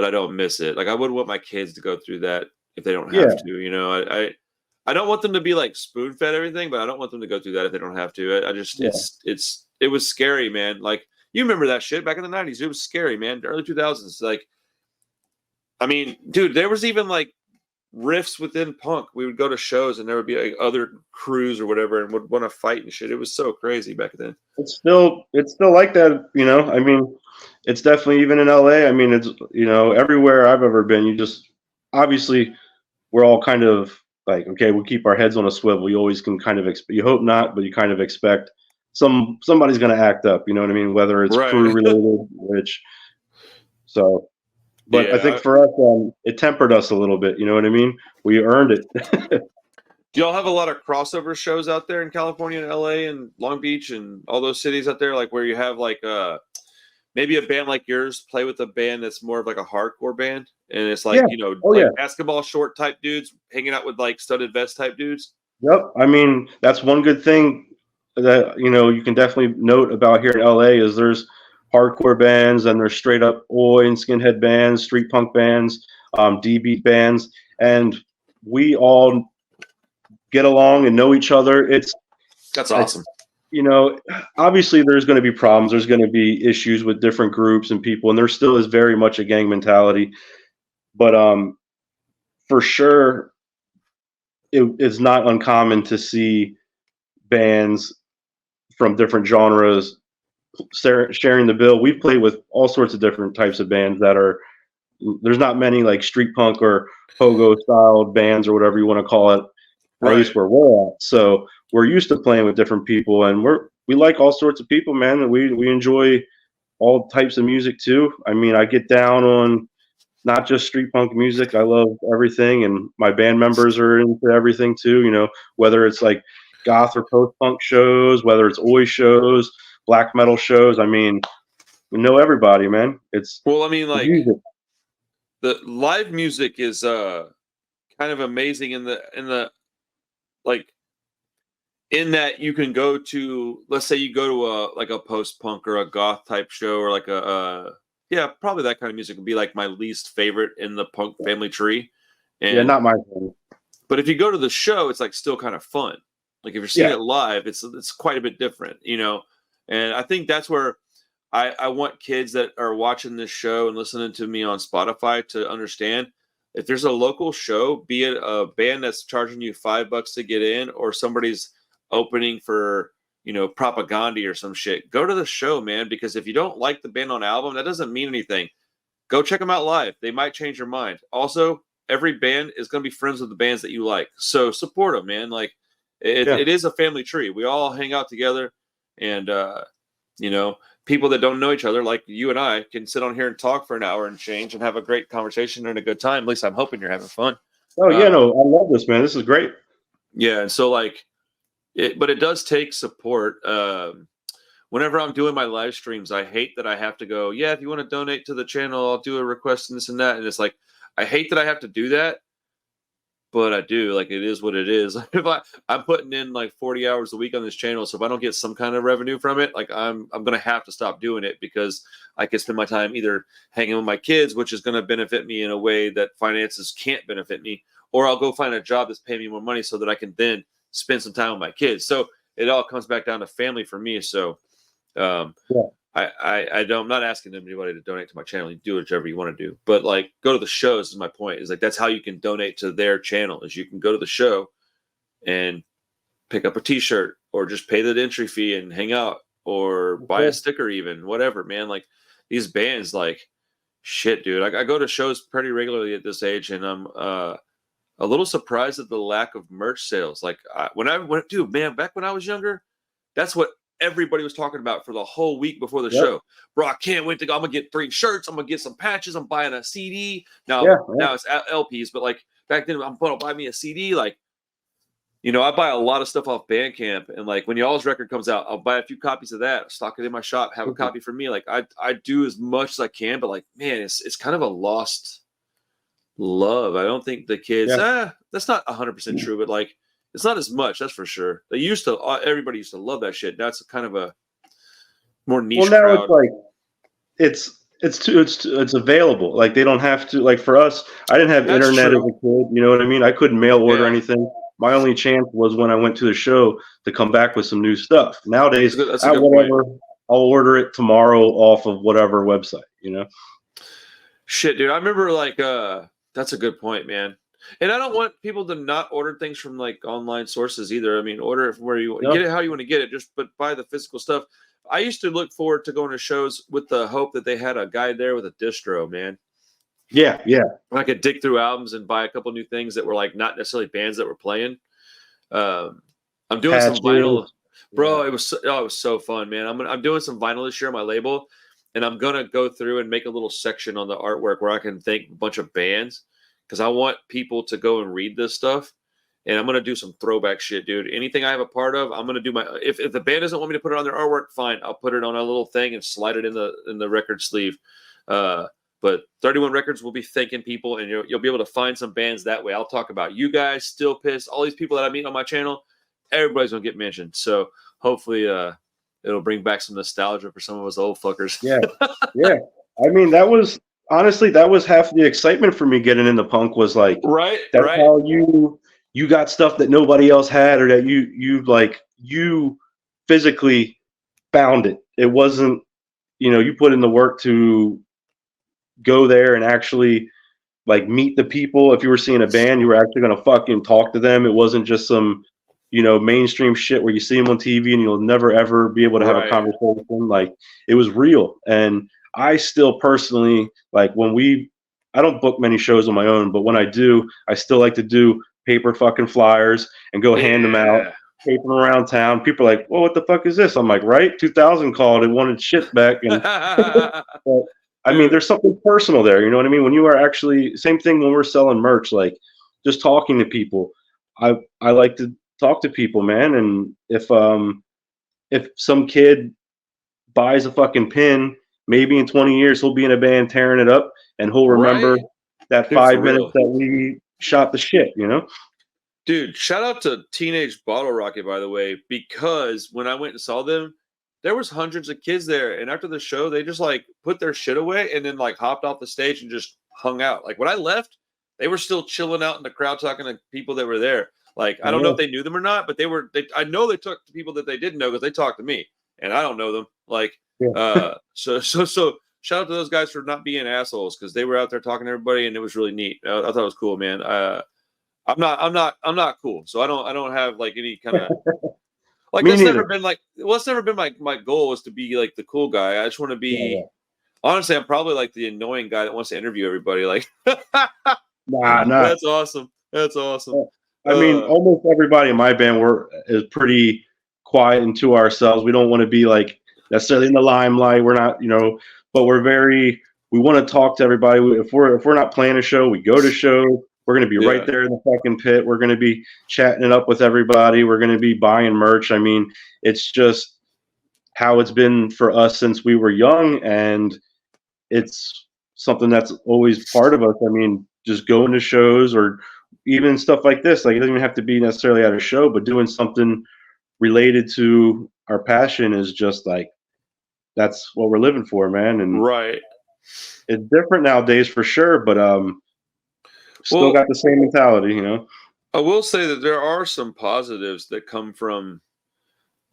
I don't miss it. Like I wouldn't want my kids to go through that if they don't have Yeah, to. I don't want them to be like spoon fed everything, but I don't want them to go through that if they don't have to. I just Yeah. it was scary, man. Like you remember that shit back in the 90s. It was scary, man. The early 2000s. Like, I mean, dude, there was even like riffs within punk. We would go to shows and there would be like other crews or whatever and would want to fight and shit. It was so crazy back then. It's still like that, you know. I mean, it's definitely even in LA. I mean, it's, you know, everywhere I've ever been, you just obviously we're all kind of like, okay, we'll keep our heads on a swivel. You always can kind of you hope not, but you kind of expect somebody's going to act up, you know what I mean? Whether it's crew Right. related, which so. But I think for us, it tempered us a little bit. You know what I mean? We earned it. Do y'all have a lot of crossover shows out there in California and LA and Long Beach and all those cities out there, like where you have like maybe a band like yours play with a band that's more of like a hardcore band, and it's like, you know, basketball short type dudes hanging out with like studded vest type dudes? Yep. I mean, that's one good thing that, you know, you can definitely note about here in LA is there's hardcore bands and there's straight up oi and skinhead bands, street punk bands, D-beat bands, and we all get along and know each other. That's awesome. You know, obviously there's going to be problems. There's going to be issues with different groups and people, and there still is very much a gang mentality. But for sure, it's not uncommon to see bands from different genres sharing the bill. We've played with all sorts of different types of bands that are, there's not many like street punk or pogo style bands or whatever you want to call it, or at least where we're at. So we're used to playing with different people, and we like all sorts of people, man. And we enjoy all types of music too. I mean, I get down on not just street punk music. I love everything, and my band members are into everything too. You know, whether it's like goth or post punk shows, whether it's oi shows, black metal shows. I mean, we know everybody, man. It's I mean, like the live music is kind of amazing in the like in that you can go to, let's say you go to a post punk or a goth type show or like yeah, probably that kind of music would be like my least favorite in the punk family tree. And, yeah, not my favorite. But if you go to the show, it's like still kind of fun. Like if you're seeing it live, it's quite a bit different, you know. And I think that's where I want kids that are watching this show and listening to me on Spotify to understand, if there's a local show, be it a band that's charging you $5 to get in or somebody's opening for, you know, Propaganda or some shit, go to the show, man, because if you don't like the band on album, that doesn't mean anything. Go check them out live. They might change your mind. Also, every band is going to be friends with the bands that you like. So support them, man. Like it is a family tree. We all hang out together, and you know, people that don't know each other, like you and I, can sit on here and talk for an hour and change and have a great conversation and a good time. At least I'm hoping you're having fun. Oh yeah, no, I love this, man. This is great. Yeah, and so like, but it does take support. Whenever I'm doing my live streams, I hate that I have to go, yeah, if you want to donate to the channel, I'll do a request and this and that. And it's like, I hate that I have to do that, but I do. Like, it is what it is. If I'm putting in like 40 hours a week on this channel, so if I don't get some kind of revenue from it, like I'm gonna have to stop doing it, because I can spend my time either hanging with my kids, which is gonna benefit me in a way that finances can't benefit me, or I'll go find a job that's paying me more money so that I can then spend some time with my kids. So it all comes back down to family for me. So I'm not asking anybody to donate to my channel. You do whichever you want to do, but like, go to the shows is my point. Is like, that's how you can donate to their channel, is you can go to the show and pick up a t-shirt or just pay the entry fee and hang out or buy a sticker, even whatever, man. Like these bands, like shit, dude. I go to shows pretty regularly at this age, and I'm a little surprised at the lack of merch sales. Like dude, man, back when I was younger, that's what everybody was talking about for the whole week before the show. Bro, I can't wait to go. I'm gonna get 3 shirts. I'm gonna get some patches. I'm buying a CD. Now it's LPs, but like back then, I'm gonna buy me a CD. Like, you know, I buy a lot of stuff off Bandcamp, and like when y'all's record comes out, I'll buy a few copies of that, stock it in my shop, have a copy for me. Like I do as much as I can, but like, man, it's kind of a lost love. I don't think the kids. That's not 100% true, but like, it's not as much, that's for sure. Everybody used to love that shit. That's kind of a more niche crowd. It's like it's available. Like they don't have to. Like for us, I didn't have internet as a kid. You know what I mean? I couldn't mail order anything. My only chance was when I went to the show to come back with some new stuff. Nowadays, That's a good whatever, point. I'll order it tomorrow off of whatever website, Shit, dude. I remember that's a good point, man. And I don't want people to not order things from like online sources either. I mean, order it from where you No? get it how you want to get it, but buy the physical stuff. I used to look forward to going to shows with the hope that they had a guy there with a distro, man. Yeah. I could dig through albums and buy a couple new things that were like not necessarily bands that were playing. I'm doing some vinyl, bro. Yeah. It was so fun, man. I'm doing some vinyl this year on my label, and I'm gonna go through and make a little section on the artwork where I can thank a bunch of bands because I want people to go and read this stuff. And I'm gonna do some throwback shit, dude. Anything I have a part of, I'm gonna do my. If the band doesn't want me to put it on their artwork, fine. I'll put it on a little thing and slide it in the record sleeve. But 31 Records will be thanking people, and you'll be able to find some bands that way. I'll talk about you guys, Still Pissed, all these people that I meet on my channel. Everybody's gonna get mentioned. So hopefully, it'll bring back some nostalgia for some of us old fuckers. Yeah. I mean, that was half the excitement for me getting into punk was like, right. how you got stuff that nobody else had, or that you physically found it. It wasn't, you put in the work to go there and actually like meet the people. If you were seeing a band, you were actually going to fucking talk to them. It wasn't just some, mainstream shit where you see them on TV and you'll never ever be able to have a conversation. Like, it was real. And I still personally, like, I don't book many shows on my own, but when I do, I still like to do paper fucking flyers and go hand them out, tape them around town. People are like, well, what the fuck is this? I'm like, right? 2000 called and wanted shit back. And but, I mean, there's something personal there. You know what I mean? When you are actually, same thing when we're selling merch, like just talking to people. I like to talk to people, man. And if some kid buys a fucking pin, maybe in 20 years he'll be in a band tearing it up, and he'll remember that 5 minutes that we shot the shit, Dude, shout out to Teenage Bottle Rocket, by the way, because when I went and saw them, there was hundreds of kids there, and after the show, they just like put their shit away and then like hopped off the stage and just hung out. Like when I left, they were still chilling out in the crowd talking to people that were there. Like I don't know if they knew them or not, but I know they talked to people that they didn't know because they talked to me, and I don't know them. Like so shout out to those guys for not being assholes because they were out there talking to everybody, and it was really neat. I thought it was cool, man. I'm not cool, so I don't have like any kind of like it's never been my goal is to be like the cool guy. I just want to be honestly, I'm probably like the annoying guy that wants to interview everybody. Like nah. That's awesome. I mean, almost everybody in my band is pretty quiet and to ourselves. We don't want to be like necessarily in the limelight. We're not, but we want to talk to everybody. If we're not playing a show, we go to shows. We're going to be right there in the fucking pit. We're going to be chatting it up with everybody. We're going to be buying merch. I mean, it's just how it's been for us since we were young, and it's something that's always part of us. I mean, just going to shows or even stuff like this. Like, it doesn't even have to be necessarily at a show, but doing something related to our passion is just like, that's what we're living for, man. And it's different nowadays for sure, but still got the same mentality, I will say that there are some positives that come from,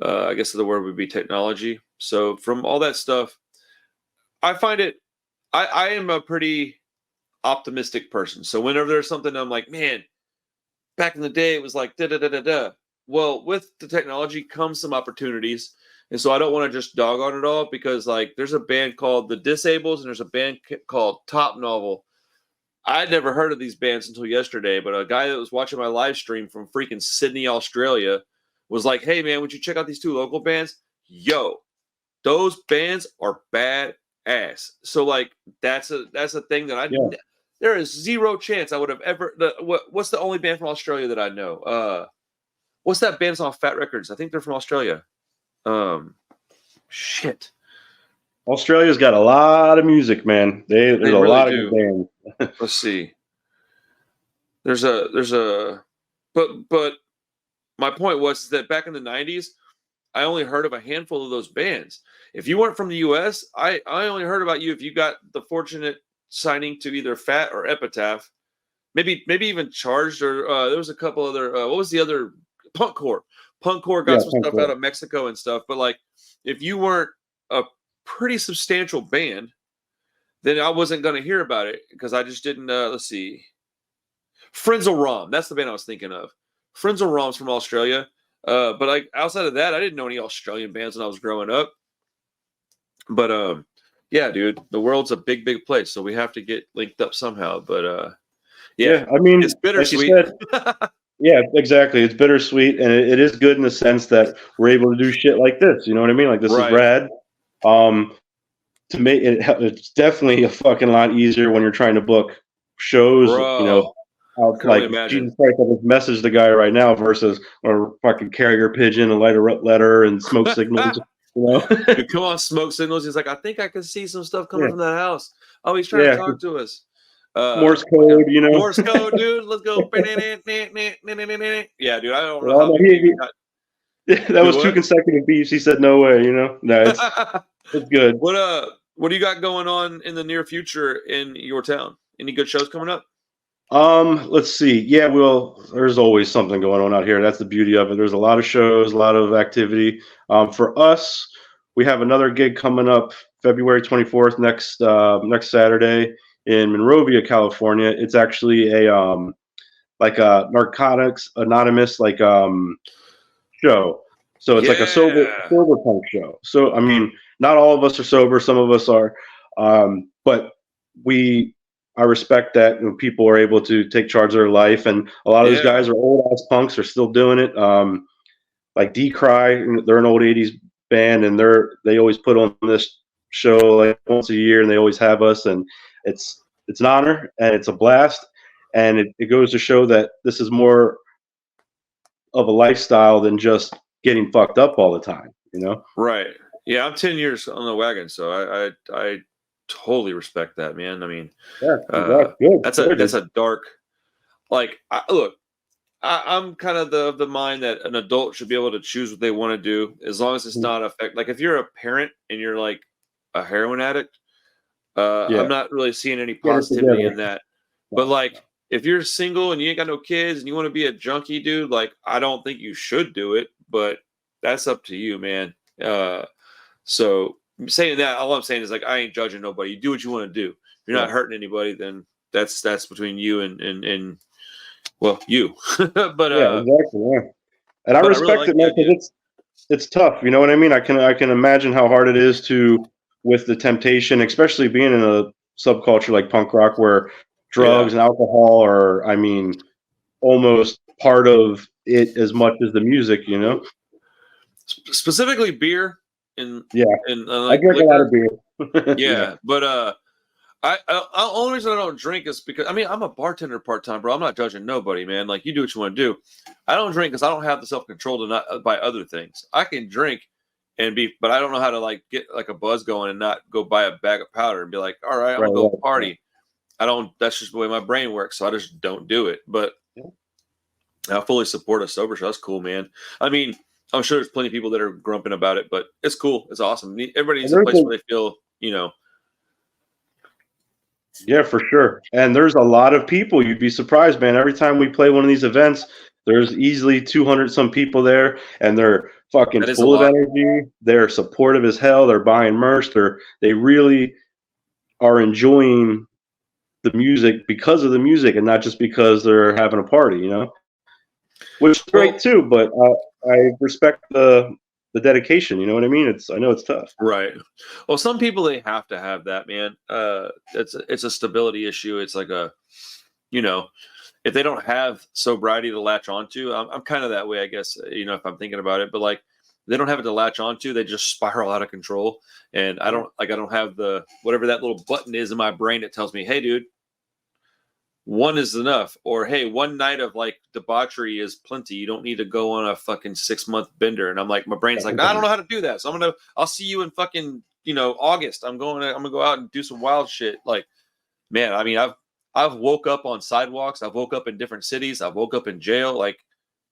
I guess the word would be technology. So from all that stuff, I find it, I am a pretty optimistic person. So whenever there's something, I'm like, man, back in the day, it was like da da da da da. Well, with the technology comes some opportunities. And so I don't want to just dog on it all because like there's a band called The Disables and there's a band called Top Novel. I'd never heard of these bands until yesterday, but a guy that was watching my live stream from freaking Sydney, Australia was like, hey, man, would you check out these two local bands? Yo, those bands are badass. So, like, that's a thing that there is zero chance I would have ever what's the only band from Australia that I know? What's that band's on Fat Records? I think they're from Australia. Shit. Australia's got a lot of music, man. There's a really lot of good bands. Let's see. There's a but my point was that back in the 90s, I only heard of a handful of those bands. If you weren't from the US, I only heard about you if you got the fortunate signing to either Fat or Epitaph. maybe even Charged, or there was a couple other. What was the other? Punkcore. Punkcore Yeah, got some stuff Punkcore. out of Mexico and stuff. But like, if you weren't a pretty substantial band, then I wasn't going to hear about it because I just didn't. Let's see. Frenzel Rom. That's the band I was thinking of. Frenzel Rom's from Australia. But like outside of that, I didn't know any Australian bands when I was growing up. But yeah, dude, the world's a big, big place, so we have to get linked up somehow. But yeah, I mean, it's like you bittersweet. said, yeah, exactly. It's bittersweet, and it is good in the sense that we're able to do shit like this. You know what I mean? Like this is Right. rad. To make it, it's definitely a fucking lot easier when you're trying to book shows. Bro, You know, can like only imagine. Jesus Christ, I just message the guy right now versus or fucking carrier pigeon and light a letter and smoke signals. You know, Dude, come on, smoke signals. He's like, I think I can see some stuff coming Yeah. from that house. Oh, he's trying to talk to us. Morse code. You know, Morse code, dude. Let's go. Yeah, dude. I don't know well, how no, we got. that was 2 consecutive beeps. He said, "No way." You know, no, it's good. What do you got going on in the near future in your town? Any good shows coming up? Let's see. Yeah, well, there's always something going on out here. That's the beauty of it. There's a lot of shows, a lot of activity. For us, we have another gig coming up February 24th, next Saturday in Monrovia, California. It's actually a like a Narcotics Anonymous show. So it's like a sober punk show. So I mean, not all of us are sober. Some of us are, but I respect that people are able to take charge of their life, and a lot of those guys are old ass punks. Are still doing it. Like D-Cry, they're an old '80s band, and they always put on this show like once a year, and they always have us, and it's an honor and it's a blast, and it goes to show that this is more of a lifestyle than just getting fucked up all the time, you know? Right. Yeah, I'm 10 years on the wagon, so I totally respect that, man. I mean, that's a dark. Like, look, I'm kind of the mind that an adult should be able to choose what they want to do as long as it's not affect. Like, if you're a parent and you're like a heroin addict, I'm not really seeing any positivity in that. But like, if you're single and you ain't got no kids and you want to be a junkie, dude, like, I don't think you should do it, but that's up to you, man. So saying that, all I'm saying is like, I ain't judging nobody. You do what you want to do. If you're not hurting anybody, then that's between you and well, you. But exactly. Yeah. And I respect it, man, because it's tough. You know what I mean? I can imagine how hard it is with the temptation, especially being in a subculture like punk rock where drugs and alcohol are, I mean, almost part of it as much as the music, you know? Specifically beer and I drink a lot of beer. Yeah, but I only reason I don't drink is because I mean I'm a bartender part time, bro. I'm not judging nobody, man. Like you do what you want to do. I don't drink because I don't have the self control to not buy other things. I can drink but I don't know how to like get like a buzz going and not go buy a bag of powder and be like, all right, I'm gonna go party. I don't. That's just the way my brain works, so I just don't do it. But I fully support a sober show. That's cool, man. I mean, I'm sure there's plenty of people that are grumping about it, but it's cool. It's awesome. Everybody needs a place where they feel, you know. Yeah, for sure. And there's a lot of people. You'd be surprised, man. Every time we play one of these events, there's easily 200 some people there, and they're fucking full of energy. They're supportive as hell. They're buying merch. They really are enjoying the music because of the music, and not just because they're having a party, you know. Which is great too, but I respect the dedication. You know what I mean? I know it's tough. Right. Well, some people they have to have that, man. It's a stability issue. It's like you know, if they don't have sobriety to latch onto, I'm kind of that way, I guess. You know, if I'm thinking about it, but like they don't have it to latch onto, they just spiral out of control. And I don't have the whatever that little button is in my brain that tells me, hey, dude, one is enough, or hey, one night of like debauchery is plenty. You don't need to go on a fucking 6-month bender. And I'm like, my brain's like, I don't know how to do that. So I'll see you in fucking, August. I'm gonna go out and do some wild shit. Like, man, I mean, I've woke up on sidewalks. I've woke up in different cities. I've woke up in jail. Like,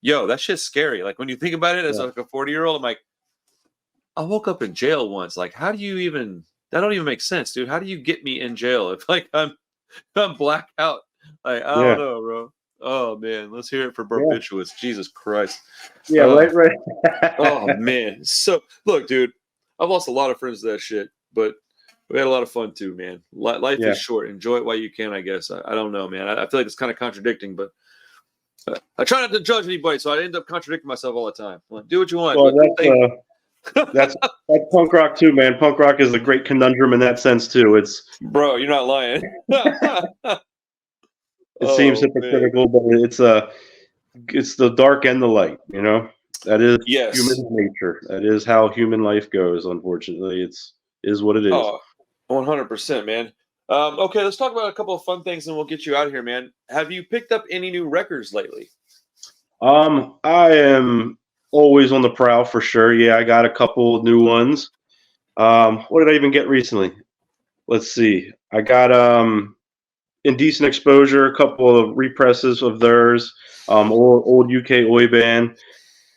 yo, that shit's scary. Like when you think about it as like a 40-year-old, I'm like, I woke up in jail once. Like, how do you even? That don't even make sense, dude. How do you get me in jail if like I'm black out? Like, I Yeah. don't know, bro. Oh man, let's hear it for Barbiturates. Jesus Christ. Yeah, right. Oh man. So look, dude, I've lost a lot of friends to that shit, but we had a lot of fun too, man. Life Yeah. is short. Enjoy it while you can, I guess. I don't know, man. I feel like it's kind of contradicting, but I try not to judge anybody, so I end up contradicting myself all the time. I'm like, do what you want. Well, that's punk rock too, man. Punk rock is a great conundrum in that sense too. Bro, you're not lying. It seems hypocritical, but it's the dark and the light. You know, that is human nature. That is how human life goes. Unfortunately, is what it is. Oh, 100%, man. Okay, let's talk about a couple of fun things, and we'll get you out of here, man. Have you picked up any new records lately? I am always on the prowl for sure. Yeah, I got a couple new ones. What did I even get recently? Let's see. I got Indecent Exposure, a couple of represses of theirs, old UK Oi band.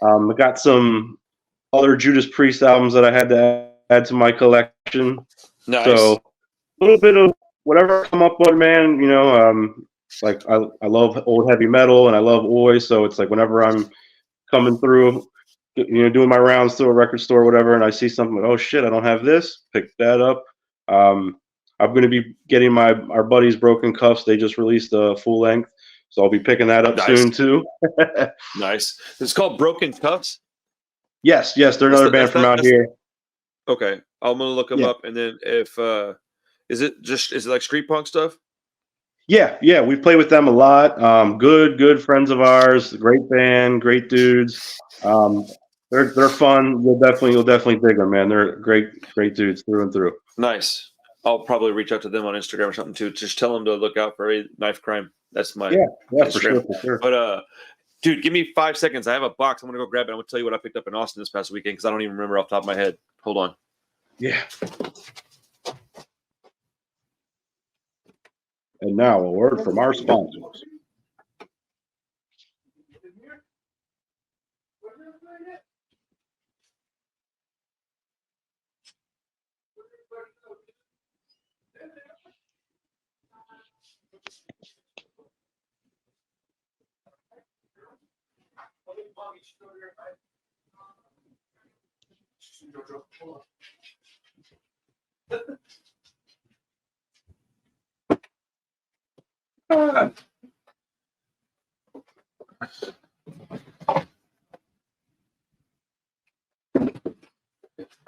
I got some other Judas Priest albums that I had to add to my collection. Nice. So a little bit of whatever I come up with, man. You know, like I love old heavy metal and I love Oi, so it's like whenever I'm coming through, you know, doing my rounds through a record store or whatever, and I see something like, oh shit, I don't have this, pick that up. I'm going to be getting our buddies Broken Cuffs. They just released a full length, so I'll be picking that up soon too. Nice. It's called Broken Cuffs? Yes, they're another band from out here. Okay, I'm gonna look them up, and then if is it like street punk stuff? Yeah, we play with them a lot. Good friends of ours. Great band, great dudes. They're fun. You'll definitely dig them, man. They're great dudes through and through. Nice. I'll probably reach out to them on Instagram or something too. Just tell them to look out for a knife crime. That's my Instagram. For sure. But dude, give me 5 seconds. I have a box. I'm gonna go grab it. I'm gonna tell you what I picked up in Austin this past weekend because I don't even remember off the top of my head. Hold on. Yeah. And now a word from our sponsors.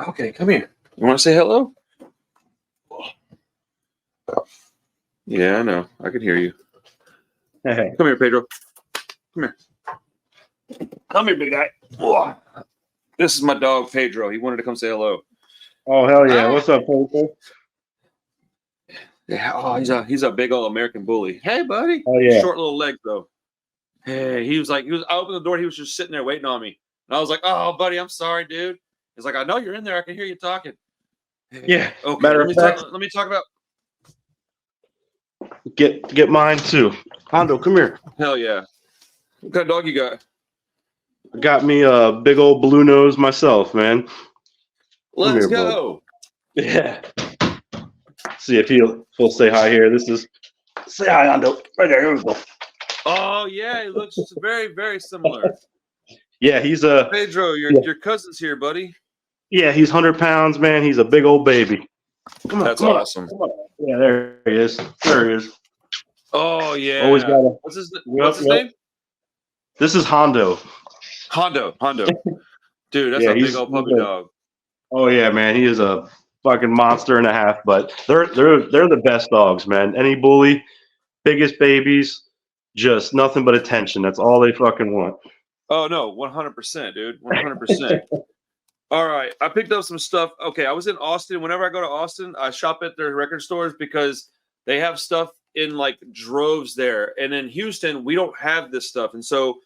Okay, come here. You want to say hello? Yeah, I know. I can hear you. Come here, Pedro. Come here. Come here, big guy. Whoa. This is my dog, Pedro. He wanted to come say hello. Oh, hell yeah. What's up, Pedro? Yeah. Oh, he's a big old American bully. Hey, buddy. Oh, yeah. Short little legs, though. Hey, I opened the door. He was just sitting there waiting on me. And I was like, oh, buddy, I'm sorry, dude. He's like, I know you're in there. I can hear you talking. Yeah. Okay. Let me talk about. Get mine too. Hondo, come here. Hell yeah. What kind of dog you got? I got me a big old blue nose myself, man. Let's go. Bud. Yeah. See if he'll say hi here. Say hi, Hondo. Right there. Here we go. Oh yeah, he looks very, very similar. Yeah, he's Pedro, your cousin's here, buddy. Yeah, he's 100 pounds, man. He's a big old baby. Come on, that's awesome. Come on. Yeah, there he is. There he is. Oh yeah. Always got a, what's his name? This is Hondo. Hondo. Dude, that's a big old puppy dog. Oh yeah, man. He is a fucking monster and a half. But they're the best dogs, man. Any bully, biggest babies, just nothing but attention. That's all they fucking want. Oh no, 100%, dude. 100%. All right, I picked up some stuff. Okay, I was in Austin. Whenever I go to Austin, I shop at their record stores because they have stuff in like droves there. And in Houston, we don't have this stuff. And so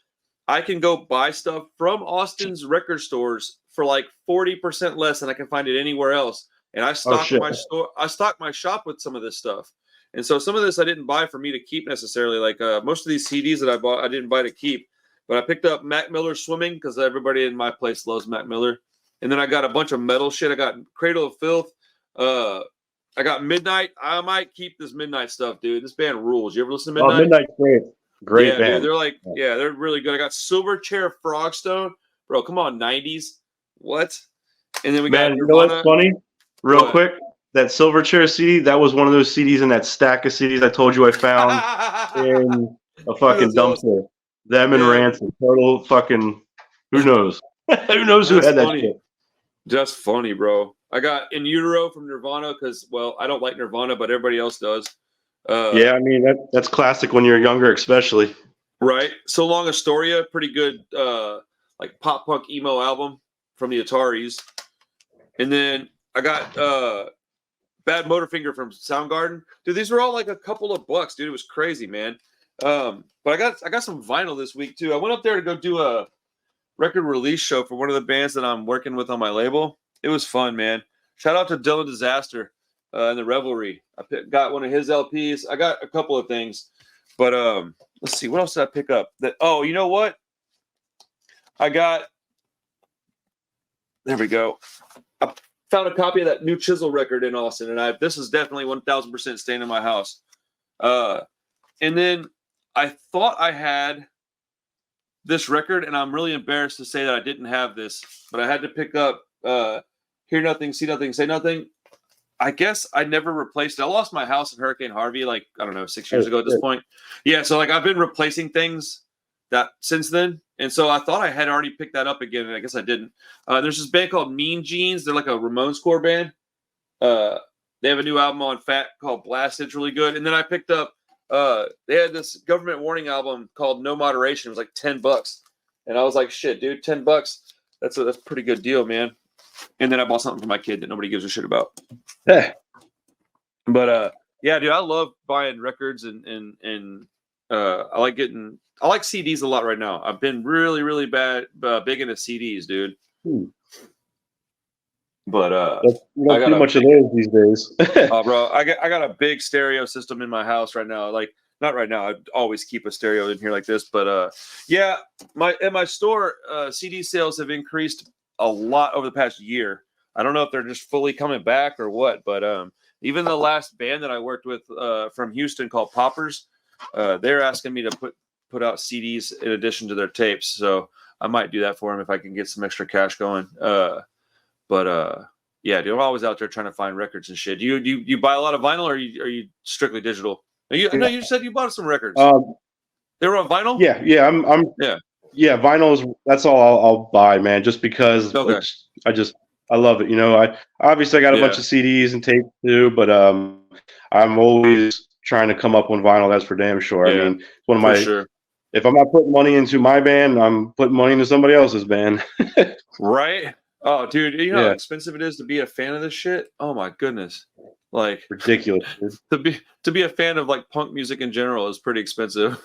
I can go buy stuff from Austin's record stores for like 40% less than I can find it anywhere else. And I stock my shop with some of this stuff. And so some of this I didn't buy for me to keep necessarily. Like most of these CDs that I bought, I didn't buy to keep. But I picked up Mac Miller Swimming because everybody in my place loves Mac Miller. And then I got a bunch of metal shit. I got Cradle of Filth, I got Midnight. I might keep this Midnight stuff, dude. This band rules. You ever listen to Midnight? Oh, Midnight's great. Great yeah, band. Dude, they're like, yeah, they're really good. I got Silverchair Frogstone. Bro, come on, 90s. What? And then we got you Nirvana. know what's funny? Real quick, that Silverchair CD, that was one of those CDs in that stack of CDs I told you I found in a fucking dumpster. Awesome. Them and Rancid. Total fucking, who knows? Who knows who had that shit? Just funny, bro. I got In Utero from Nirvana because, well, I don't like Nirvana, but everybody else does. Yeah, I mean, that's classic when you're younger, especially. Right. So Long Astoria, pretty good, like pop punk emo album from the Ataris. And then I got Bad Motorfinger from Soundgarden. Dude, these were all like a couple of bucks, dude. It was crazy, man. But I got some vinyl this week too. I went up there to go do a record release show for one of the bands that I'm working with on my label. It was fun, man. Shout out to Dylan Disaster and the Revelry. Got one of his LPs. I got a couple of things, but let's see, what else did I pick up? Oh, you know what? There we go. I found a copy of that new Chisel record in Austin, and this is definitely 1,000% staying in my house. And then I thought I had this record, and I'm really embarrassed to say that I didn't have this, but I had to pick up Hear Nothing, See Nothing, Say Nothing. I guess I never replaced it. I lost my house in Hurricane Harvey, like, I don't know, 6 years ago at this point. Yeah, so like I've been replacing things that since then. And so I thought I had already picked that up again, and I guess I didn't. There's this band called Mean Jeans. They're like a Ramones core band. They have a new album on Fat called Blast. It's really good. And then I picked up, they had this Government Warning album called No Moderation. It was like $10. And I was like, shit, dude, $10. That's a pretty good deal, man. And then I bought something for my kid that nobody gives a shit about. Yeah. But yeah, dude, I love buying records and I like CDs a lot right now. I've been really, really big into CDs, dude. But you don't see much of those these days. Oh, bro, I got a big stereo system in my house right now. Like, not right now. I always keep a stereo in here like this. But yeah, at my store, CD sales have increased a lot over the past year. I don't know if they're just fully coming back or what, but even the last band that I worked with from Houston called Poppers, they're asking me to put out CDs in addition to their tapes. So I might do that for them if I can get some extra cash going. But yeah, dude, I'm always out there trying to find records and shit. Do you buy a lot of vinyl, or are you strictly digital? I know you said you bought some records. They were on vinyl? Yeah, I'm yeah, vinyl is that's all I'll buy, man, just because I love it. You know, I obviously got a bunch of CDs and tapes too, but I'm always trying to come up on vinyl. That's for damn sure. I mean, it's one of my. Sure. If I'm not putting money into my band, I'm putting money into somebody else's band. Right? Oh, dude, you know how expensive it is to be a fan of this shit? Oh my goodness. Like, ridiculous. Dude. To be a fan of like punk music in general is pretty expensive.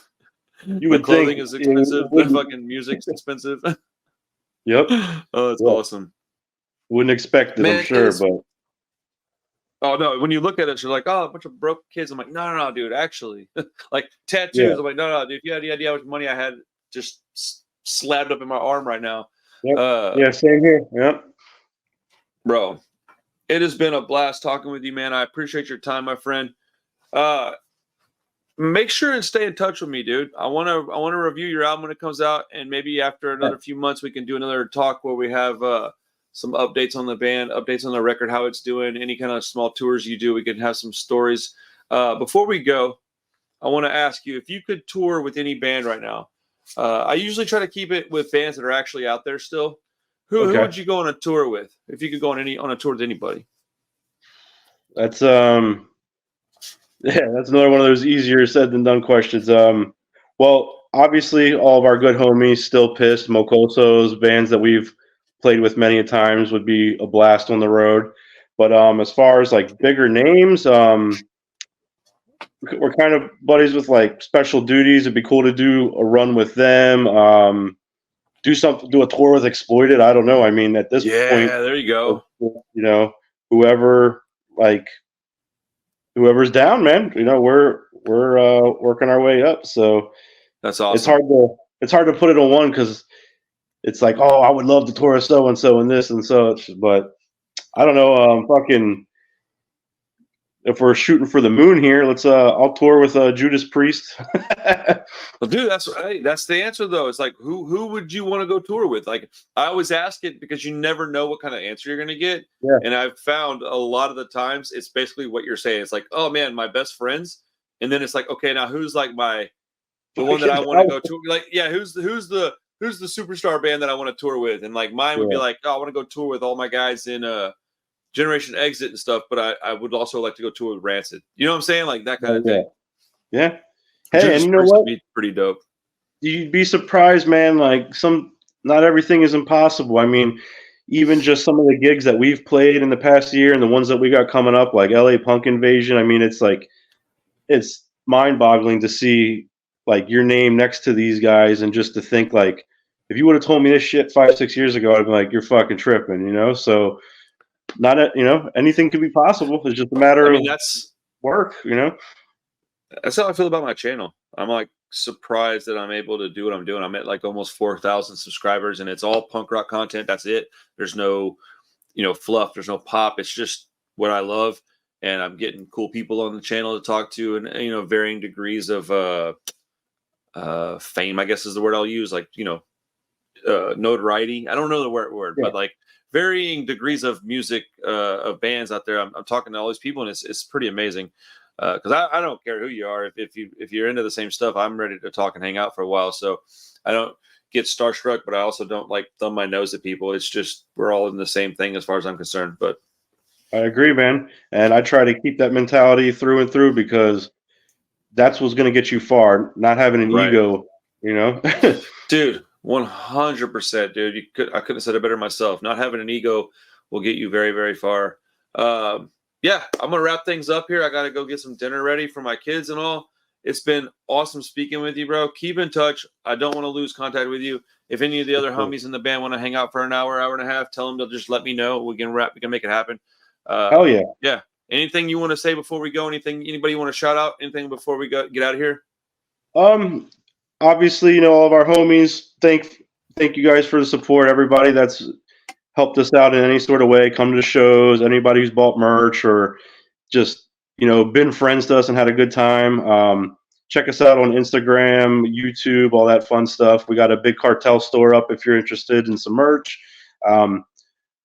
You would clothing think is expensive, the fucking music's expensive. Yep. Oh, it's awesome. Wouldn't expect it, man, I'm sure, but oh no, when you look at it, you're like, oh, a bunch of broke kids. I'm like, no, dude, actually. Like tattoos. I'm like, no, dude, if you had any idea how much money I had just slapped up in my arm right now. Yep. Yeah, same here. Yep. Bro, it has been a blast talking with you, man. I appreciate your time, my friend. Make sure and stay in touch with me, dude. I want to review your album when it comes out, and maybe after another few months we can do another talk where we have some updates on the band, updates on the record, how it's doing, any kind of small tours you do. We can have some stories. Before we go, I want to ask you if you could tour with any band right now. I usually try to keep it with bands that are actually out there still. Who would you go on a tour with if you could go on a tour with anybody? That's that's another one of those easier said than done questions. Well, obviously all of our good homies, Still Pissed, Mocosos, bands that we've played with many a times would be a blast on the road. But as far as like bigger names, we're kind of buddies with like Special Duties. It'd be cool to do a run with them. Do a tour with Exploited. I don't know. I mean, at this point, there you go. You know, whoever's down, man. You know, we're working our way up. So that's awesome. It's hard to put it on one because it's like, oh, I would love to tour so and so and this and such, but I don't know. if we're shooting for the moon here, let's I'll tour with Judas Priest. Well, dude, that's the answer though. It's like who would you want to go tour with? Like I always ask it because you never know what kind of answer you're gonna get. Yeah. And I've found a lot of the times it's basically what you're saying. It's like, oh man, my best friends, and then it's like, okay, now who's like the one that I want to go to? Like, yeah, who's the superstar band that I want to tour with? And like mine would be like, oh, I want to go tour with all my guys in Generation Exit and stuff, but I would also like to go tour with Rancid. You know what I'm saying? Like that kind of thing. Yeah. Hey, Judas and you know Priest what? would be pretty dope. You'd be surprised, man. Like not everything is impossible. I mean, even just some of the gigs that we've played in the past year and the ones that we got coming up, like LA Punk Invasion. I mean, it's like it's mind-boggling to see like your name next to these guys, and just to think like if you would have told me this shit 5-6 years ago, I'd be like, you're fucking tripping, you know. So anything could be possible. It's just a matter of work, you know. That's how I feel about my channel. I'm like surprised that I'm able to do what I'm doing. I'm at like almost 4,000 subscribers, and it's all punk rock content. That's it. There's no, fluff. There's no pop. It's just what I love, and I'm getting cool people on the channel to talk to, and varying degrees of fame, I guess is the word I'll use. Like notoriety. I don't know the word, but like varying degrees of music of bands out there. I'm talking to all these people, and it's pretty amazing. Because I don't care who you are. If you're into the same stuff, I'm ready to talk and hang out for a while. So I don't get starstruck, but I also don't like thumb my nose at people. It's just we're all in the same thing as far as I'm concerned. But I agree, man, and I try to keep that mentality through and through, because that's what's going to get you far. Not having an ego, you know. Dude, 100%, dude. I couldn't have said it better myself. Not having an ego will get you very, very far. Yeah, I'm going to wrap things up here. I got to go get some dinner ready for my kids and all. It's been awesome speaking with you, bro. Keep in touch. I don't want to lose contact with you. If any of the other homies in the band want to hang out for an hour and a half, tell them to just let me know. We can make it happen. Hell yeah. Yeah. Anything you want to say before we go? Anybody want to shout out? Anything before we get out of here? Obviously, all of our homies. Thank you guys for the support. Everybody that's helped us out in any sort of way, come to the shows, anybody who's bought merch or just, been friends to us and had a good time. Check us out on Instagram, YouTube, all that fun stuff. We got a big Cartel store up if you're interested in some merch.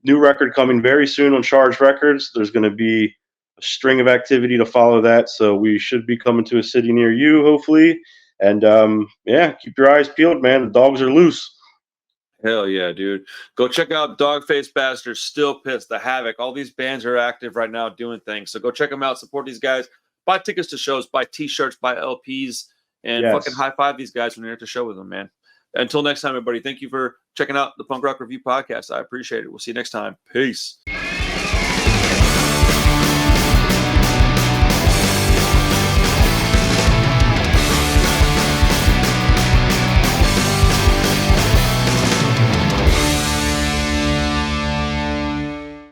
New record coming very soon on Charged Records. There's going to be a string of activity to follow that, so we should be coming to a city near you, hopefully. And, keep your eyes peeled, man. The dogs are loose. Hell yeah, dude. Go check out Dogface Bastards, Still Pissed, The Havoc. All these bands are active right now doing things. So go check them out. Support these guys. Buy tickets to shows. Buy T-shirts. Buy LPs. And fucking high-five these guys when you're at the show with them, man. Until next time, everybody, thank you for checking out the Punk Rock Review Podcast. I appreciate it. We'll see you next time. Peace.